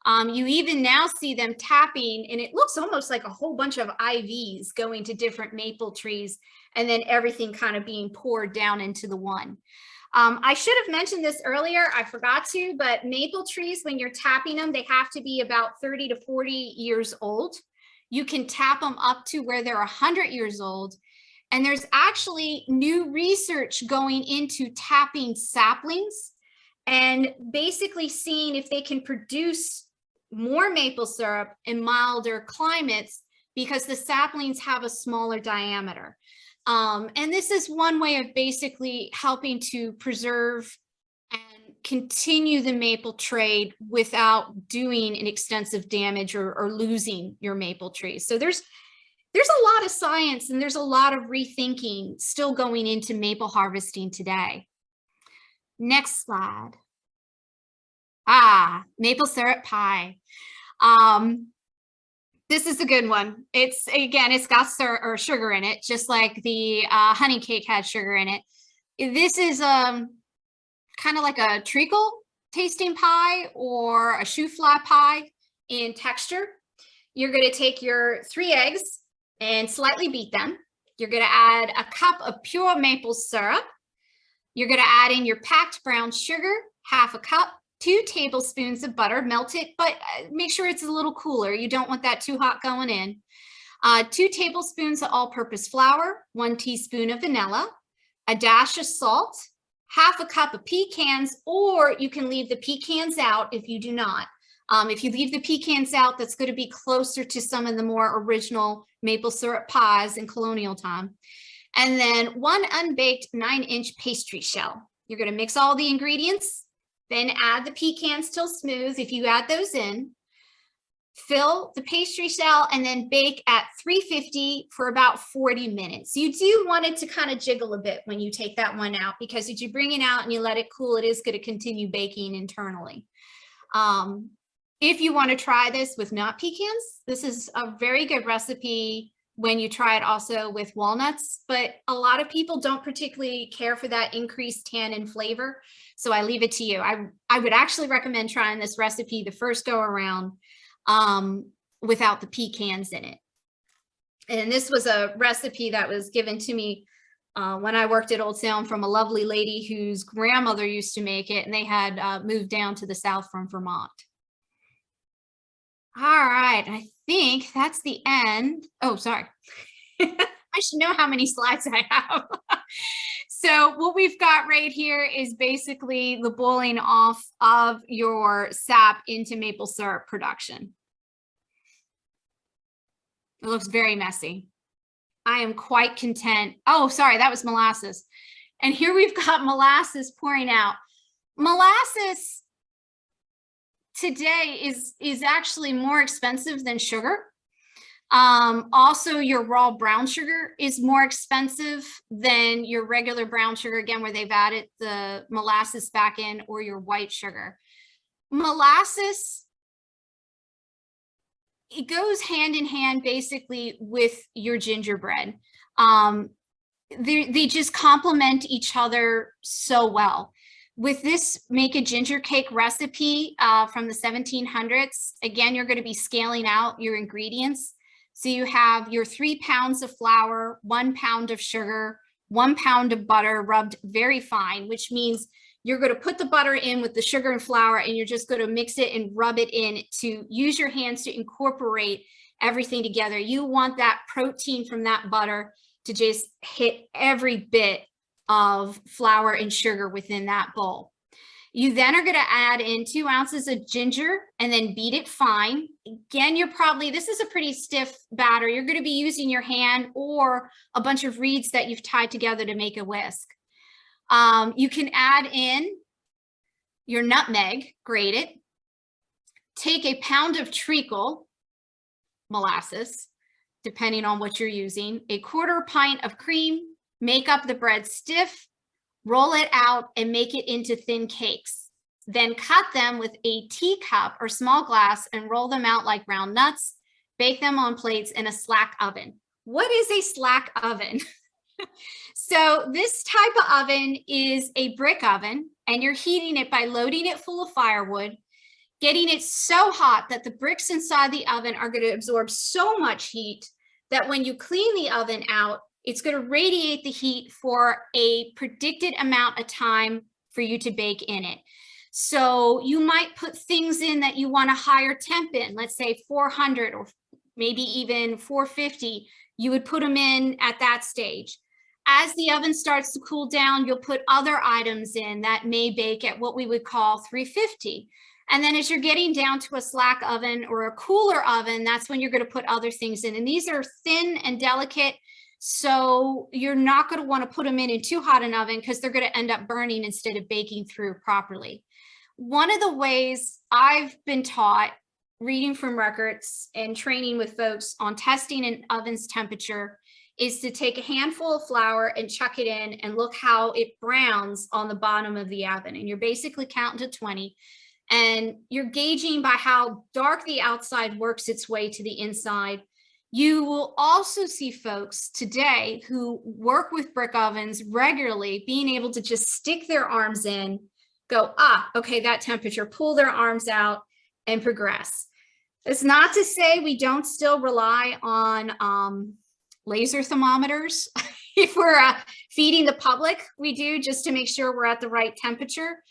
You even now see them tapping, and it looks almost like a whole bunch of IVs going to different maple trees, and then everything kind of being poured down into the one. I should have mentioned this earlier. I forgot to, but maple trees, when you're tapping them, they have to be about 30 to 40 years old. You can tap them up to where they're 100 years old. And there's actually new research going into tapping saplings and basically seeing if they can produce more maple syrup in milder climates because the saplings have a smaller diameter. And this is one way of basically helping to preserve and continue the maple trade without doing an extensive damage or losing your maple trees. So there's a lot of science and there's a lot of rethinking still going into maple harvesting today. Next slide. Maple syrup pie. This is a good one. It's got sugar in it, just like the honey cake had sugar in it. This is kind of like a treacle tasting pie or a shoe fly pie in texture. You're going to take your 3 eggs and slightly beat them. You're going to add a cup of pure maple syrup. You're going to add in your packed brown sugar, half a cup, 2 tablespoons of butter, melted, but make sure it's a little cooler. You don't want that too hot going in. 2 tablespoons of all-purpose flour, 1 teaspoon of vanilla, a dash of salt, half a cup of pecans, or you can leave the pecans out if you do not. If you leave the pecans out, that's going to be closer to some of the more original maple syrup pies in colonial time. And then 1 unbaked 9-inch pastry shell. You're going to mix all the ingredients, then add the pecans till smooth if you add those in. fill the pastry shell, and then bake at 350 for about 40 minutes. You do want it to kind of jiggle a bit when you take that one out, because if you bring it out and you let it cool, it is going to continue baking internally. If you want to try this with nut pecans, this is a very good recipe when you try it also with walnuts, but a lot of people don't particularly care for that increased tannin flavor. So I leave it to you. I would actually recommend trying this recipe the first go around without the pecans in it. And this was a recipe that was given to me when I worked at Old Salem from a lovely lady whose grandmother used to make it, and they had moved down to the South from Vermont. All right, I think that's the end. Oh, sorry. I should know how many slides I have. So what we've got right here is basically the boiling off of your sap into maple syrup production. It looks very messy. I am quite content. Oh, sorry, that was molasses. And here we've got molasses pouring out. Molasses today is actually more expensive than sugar. Also, your raw brown sugar is more expensive than your regular brown sugar, again, where they've added the molasses back in, or your white sugar. Molasses, it goes hand in hand basically with your gingerbread. They just complement each other so well. With this make a ginger cake recipe from the 1700s, again, you're going to be scaling out your ingredients. So you have your 3 pounds of flour, 1 pound of sugar, 1 pound of butter rubbed very fine, which means you're going to put the butter in with the sugar and flour, and you're just going to mix it and rub it in to use your hands to incorporate everything together. You want that protein from that butter to just hit every bit of flour and sugar within that bowl. You then are going to add in 2 ounces of ginger and then beat it fine. Again, this is a pretty stiff batter. You're going to be using your hand or a bunch of reeds that you've tied together to make a whisk. You can add in your nutmeg, grate it. Take a pound of treacle, molasses, depending on what you're using, a 1/4 pint of cream, make up the bread stiff, roll it out and make it into thin cakes. Then cut them with a teacup or small glass and roll them out like round nuts. Bake them on plates in a slack oven. What is a slack oven? So this type of oven is a brick oven, and you're heating it by loading it full of firewood, getting it so hot that the bricks inside the oven are going to absorb so much heat that when you clean the oven out, it's going to radiate the heat for a predicted amount of time for you to bake in it. So you might put things in that you want a higher temp in, let's say 400 or maybe even 450. You would put them in at that stage. As the oven starts to cool down, you'll put other items in that may bake at what we would call 350. And then as you're getting down to a slack oven or a cooler oven, that's when you're going to put other things in. And these are thin and delicate, so you're not going to want to put them in too hot an oven because they're going to end up burning instead of baking through properly. One of the ways I've been taught, reading from records and training with folks on testing an oven's temperature, is to take a handful of flour and chuck it in and look how it browns on the bottom of the oven. And you're basically counting to 20. And you're gauging by how dark the outside works its way to the inside. You will also see folks today who work with brick ovens regularly being able to just stick their arms in, go, okay, that temperature, pull their arms out and progress. It's not to say we don't still rely on laser thermometers. If we're feeding the public, we do, just to make sure we're at the right temperature.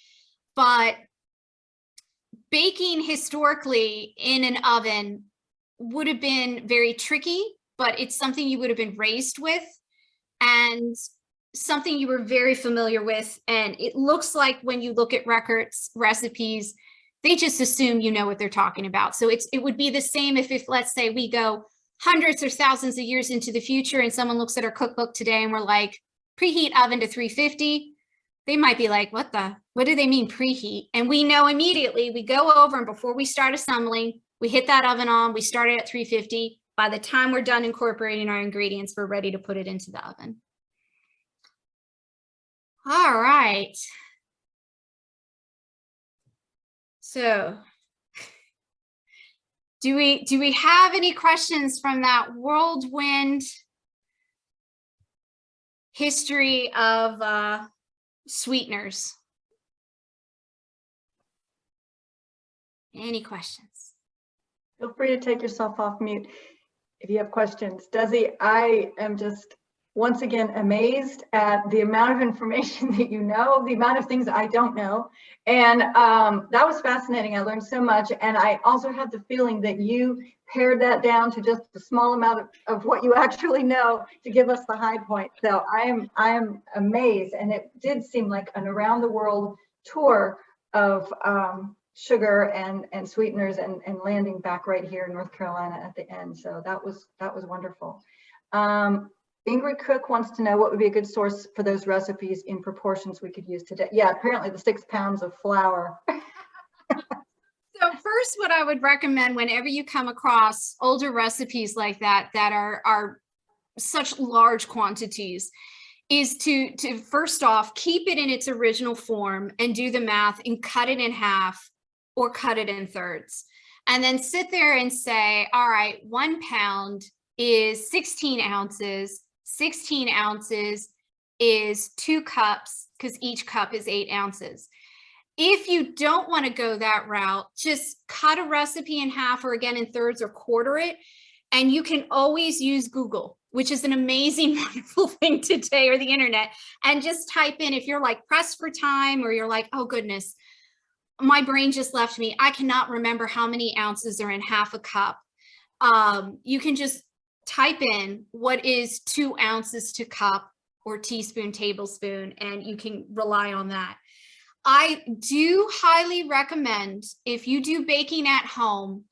But baking historically in an oven would have been very tricky, but it's something you would have been raised with and something you were very familiar with. And it looks like when you look at records, recipes, they just assume you know what they're talking about. So it would be the same if let's say we go hundreds or thousands of years into the future and someone looks at our cookbook today and we're like, preheat oven to 350. They might be like, what do they mean preheat? And we know immediately, we go over and before we start assembling, We hit that oven on, we started at 350. By the time we're done incorporating our ingredients, we're ready to put it into the oven. All right. So do we have any questions from that whirlwind history of sweeteners? Any questions? Feel free to take yourself off mute if you have questions. Desi, I am just once again amazed at the amount of information that you know, the amount of things I don't know. And that was fascinating. I learned so much. And I also have the feeling that you pared that down to just a small amount of what you actually know to give us the high point. So I am amazed. And it did seem like an around the world tour of sugar and sweeteners and landing back right here in North Carolina at the end. So that was wonderful. Ingrid Cook wants to know what would be a good source for those recipes in proportions we could use today. Yeah, apparently the 6 pounds of flour. So first, what I would recommend whenever you come across older recipes like that are such large quantities is to first off, keep it in its original form and do the math and cut it in half or cut it in thirds. And then sit there and say, all right, 1 pound is 16 ounces. 16 ounces is 2 cups because each cup is 8 ounces. If you don't want to go that route, just cut a recipe in half or again in thirds or quarter it. And you can always use Google, which is an amazing, wonderful thing today, or the internet, and just type in, if you're like pressed for time or you're like, oh goodness, my brain just left me, I cannot remember how many ounces are in half a cup. You can just type in what is 2 ounces to cup or teaspoon, tablespoon, and you can rely on that. I do highly recommend, if you do baking at home,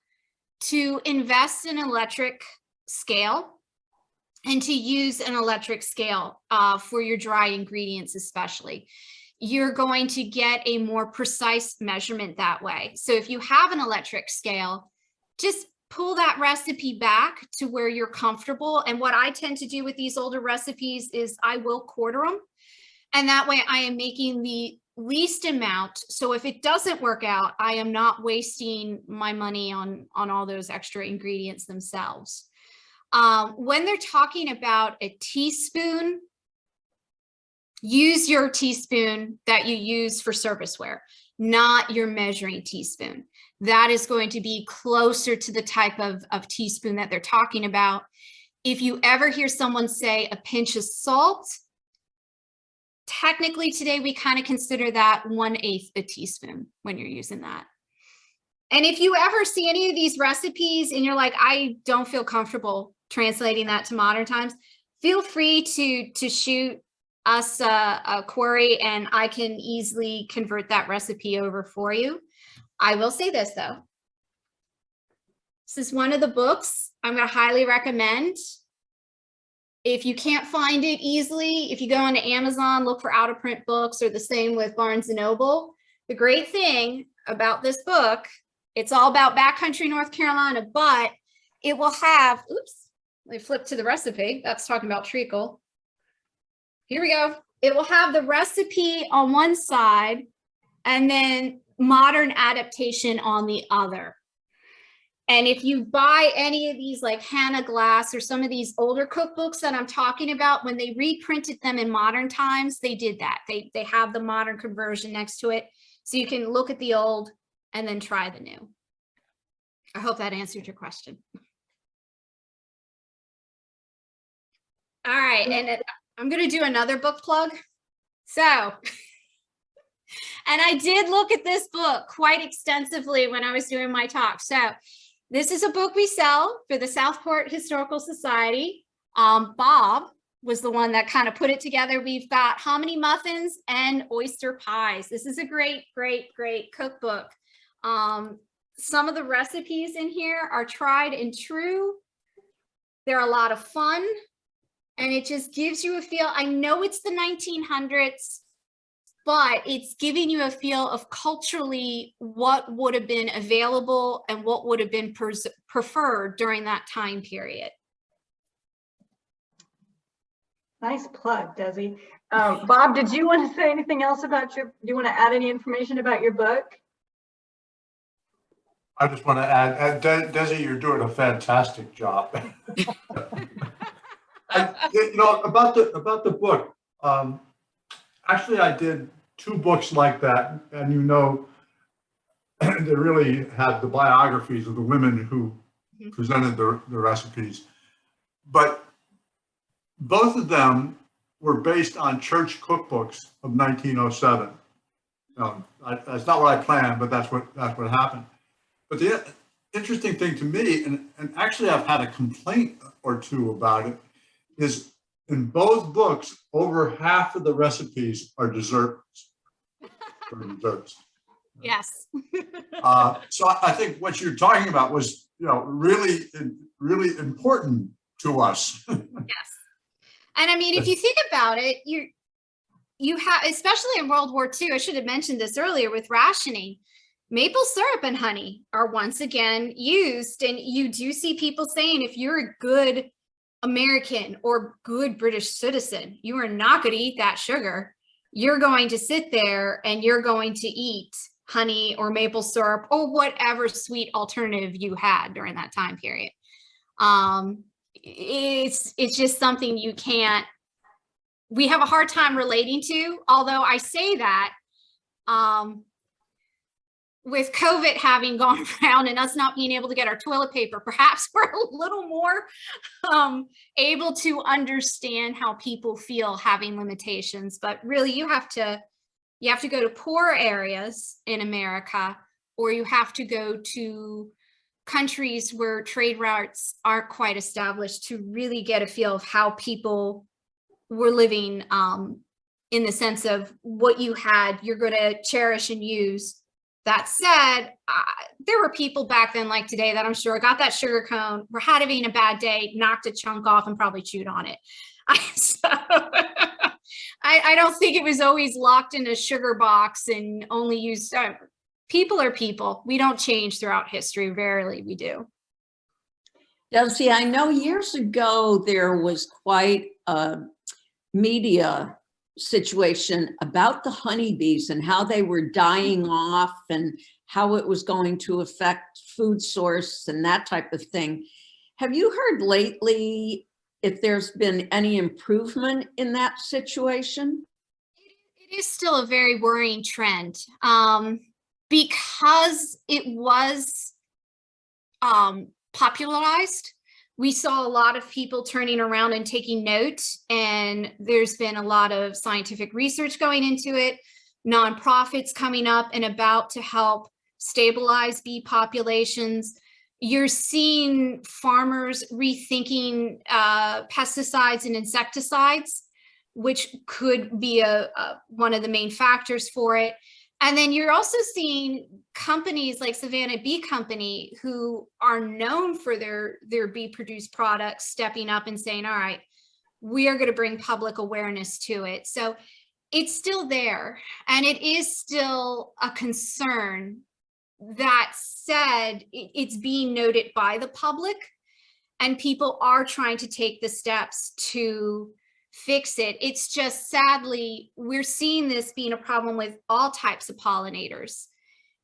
to invest in an electric scale and to use an electric scale for your dry ingredients especially. You're going to get a more precise measurement that way. So if you have an electric scale, just pull that recipe back to where you're comfortable. And what I tend to do with these older recipes is I will quarter them. And that way I am making the least amount. So if it doesn't work out, I am not wasting my money on all those extra ingredients themselves. When they're talking about a teaspoon, use your teaspoon that you use for serviceware, not your measuring teaspoon. That is going to be closer to the type of teaspoon that they're talking about. If you ever hear someone say a pinch of salt, technically today we kind of consider that 1/8 a teaspoon when you're using that. And if you ever see any of these recipes and you're like, I don't feel comfortable translating that to modern times, feel free to shoot us a query and I can easily convert that recipe over for you. I will say this though. This is one of the books I'm going to highly recommend. If you can't find it easily, if you go onto Amazon, look for out of print books, or the same with Barnes and Noble. The great thing about this book, it's all about backcountry North Carolina, but it will have, oops, let me flip to the recipe. That's talking about treacle. Here we go. It will have the recipe on one side and then modern adaptation on the other. And if you buy any of these like Hannah Glass or some of these older cookbooks that I'm talking about, when they reprinted them in modern times, they did that. They have the modern conversion next to it. So you can look at the old and then try the new. I hope that answered your question. All right, and I'm going to do another book plug. So, and I did look at this book quite extensively when I was doing my talk. So this is a book we sell for the Southport Historical Society. Bob was the one that kind of put it together. We've got hominy muffins and oyster pies. This is a great, great, great cookbook. Some of the recipes in here are tried and true. They're a lot of fun. And it just gives you a feel. I know it's the 1900s, but it's giving you a feel of culturally what would have been available and what would have been preferred during that time period. Nice plug, Desi. Bob, did you want to say anything else about do you want to add any information about your book? I just want to add, Desi, you're doing a fantastic job. About the book, actually I did 2 books like that, and they really had the biographies of the women who presented the recipes, but both of them were based on church cookbooks of 1907. That's not what I planned, but that's what happened. But the interesting thing to me, and actually I've had a complaint or 2 about it, is in both books, over half of the recipes are desserts. Yes. So I think what you're talking about was, really, really important to us. Yes. And I mean, if you think about it, you have, especially in World War II, I should have mentioned this earlier with rationing, maple syrup and honey are once again used. And you do see people saying, if you're a good American or good British citizen, you are not going to eat that sugar. You're going to sit there and you're going to eat honey or maple syrup or whatever sweet alternative you had during that time period. It's just something you can't, we have a hard time relating to, although I say that with COVID having gone around and us not being able to get our toilet paper, perhaps we're a little more able to understand how people feel having limitations. But really, you have to go to poor areas in America, or you have to go to countries where trade routes aren't quite established to really get a feel of how people were living, in the sense of what you had, you're going to cherish and use. That said, there were people back then like today that I'm sure got that sugar cone, were having a bad day, knocked a chunk off and probably chewed on it. So I don't think it was always locked in a sugar box and only used. People are people. We don't change throughout history. Rarely we do. Desi, I know years ago there was quite a media situation about the honeybees and how they were dying off and how it was going to affect food source and that type of thing. Have you heard lately if there's been any improvement in that situation? It is still a very worrying trend, because it was popularized. We saw a lot of people turning around and taking note, and there's been a lot of scientific research going into it, nonprofits coming up and about to help stabilize bee populations. You're seeing farmers rethinking pesticides and insecticides, which could be one of the main factors for it. And then you're also seeing companies like Savannah Bee Company, who are known for their bee produced products, stepping up and saying, all right, we are going to bring public awareness to it. So it's still there, and it is still a concern. That said, it's being noted by the public, and people are trying to take the steps to fix it. It's just, sadly, we're seeing this being a problem with all types of pollinators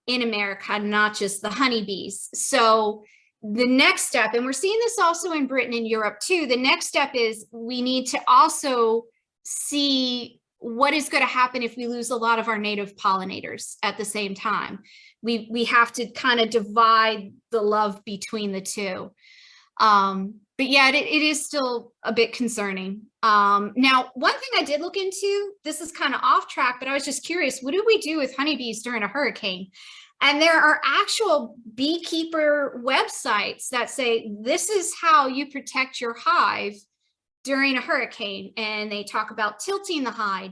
in America, not just the honeybees. So the next step, and we're seeing this also in Britain and Europe too, the next step is we need to also see what is going to happen if we lose a lot of our native pollinators at the same time. We have to kind of divide the love between the two. But yeah, it is still a bit concerning. Now, one thing I did look into, this is kind of off track, but I was just curious, what do we do with honeybees during a hurricane? And there are actual beekeeper websites that say, this is how you protect your hive during a hurricane. And they talk about tilting the hive,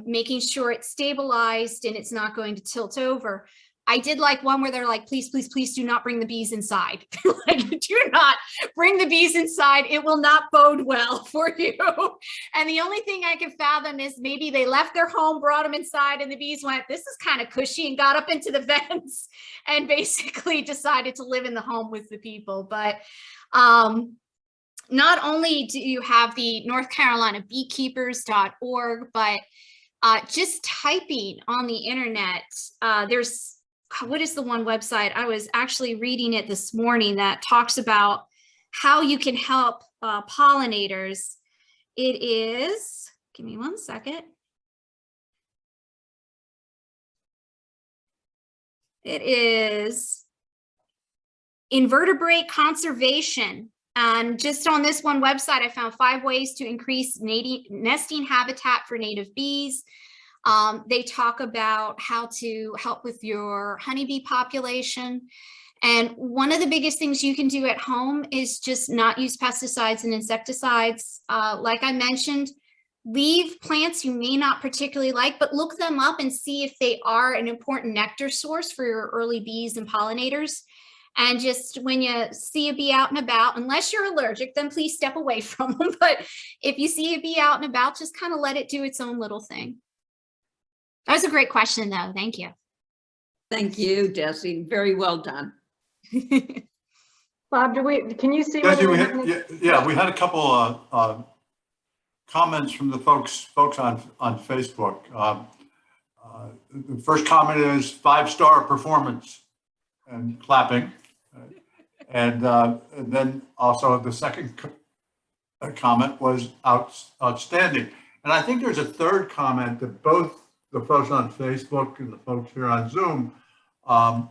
making sure it's stabilized and it's not going to tilt over. I did like one where they're like, please, please, please do not bring the bees inside. Like, do not bring the bees inside. It will not bode well for you. And the only thing I can fathom is maybe they left their home, brought them inside, and the bees went, this is kind of cushy, and got up into the vents and basically decided to live in the home with the people. But not only do you have the North Carolina beekeepers.org, but just typing on the internet, there's, what is the one website? I was actually reading it this morning that talks about how you can help pollinators. It is, give me one second. It is invertebrate conservation. And just on this one website, I found 5 ways to increase nesting habitat for native bees. They talk about how to help with your honeybee population. And one of the biggest things you can do at home is just not use pesticides and insecticides. Like I mentioned, leave plants you may not particularly like, but look them up and see if they are an important nectar source for your early bees and pollinators. And just when you see a bee out and about, unless you're allergic, then please step away from them. But if you see a bee out and about, just kind of let it do its own little thing. That was a great question, though. Thank you. Thank you, Desi. Very well done. Bob, can you see? Desi, whether we had a couple of comments from the folks on Facebook. The first comment is 5-star performance and clapping. And then also the second comment was outstanding. And I think there's a third comment that both the folks on Facebook and the folks here on Zoom want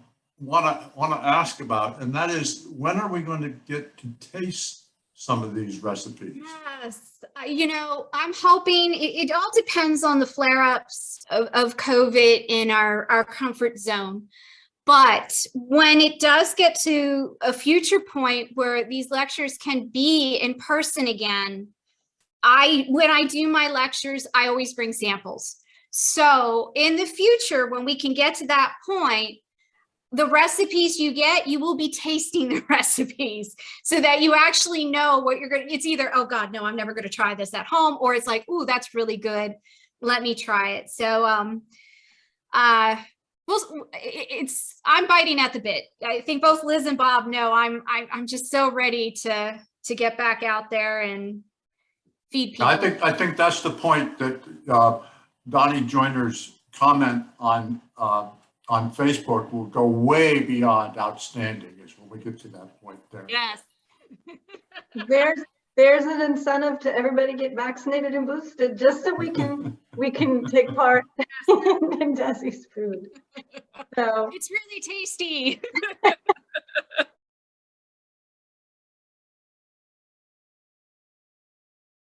to ask about, and that is, when are we going to get to taste some of these recipes? Yes, you know, I'm hoping it all depends on the flare-ups of COVID in our comfort zone. But when it does get to a future point where these lectures can be in person again, when I do my lectures, I always bring samples. So in the future, when we can get to that point, the recipes you get, you will be tasting the recipes so that you actually know what you're going to, it's either, oh God, no, I'm never going to try this at home, or it's like, ooh, that's really good. Let me try it. So, I'm biting at the bit. I think both Liz and Bob know I'm just so ready to get back out there and feed people. I think that's the point that Donnie Joyner's comment on Facebook will go way beyond outstanding, is when we get to that point there. Yes. there's an incentive to everybody get vaccinated and boosted just so we can take part in Desi's food. So it's really tasty.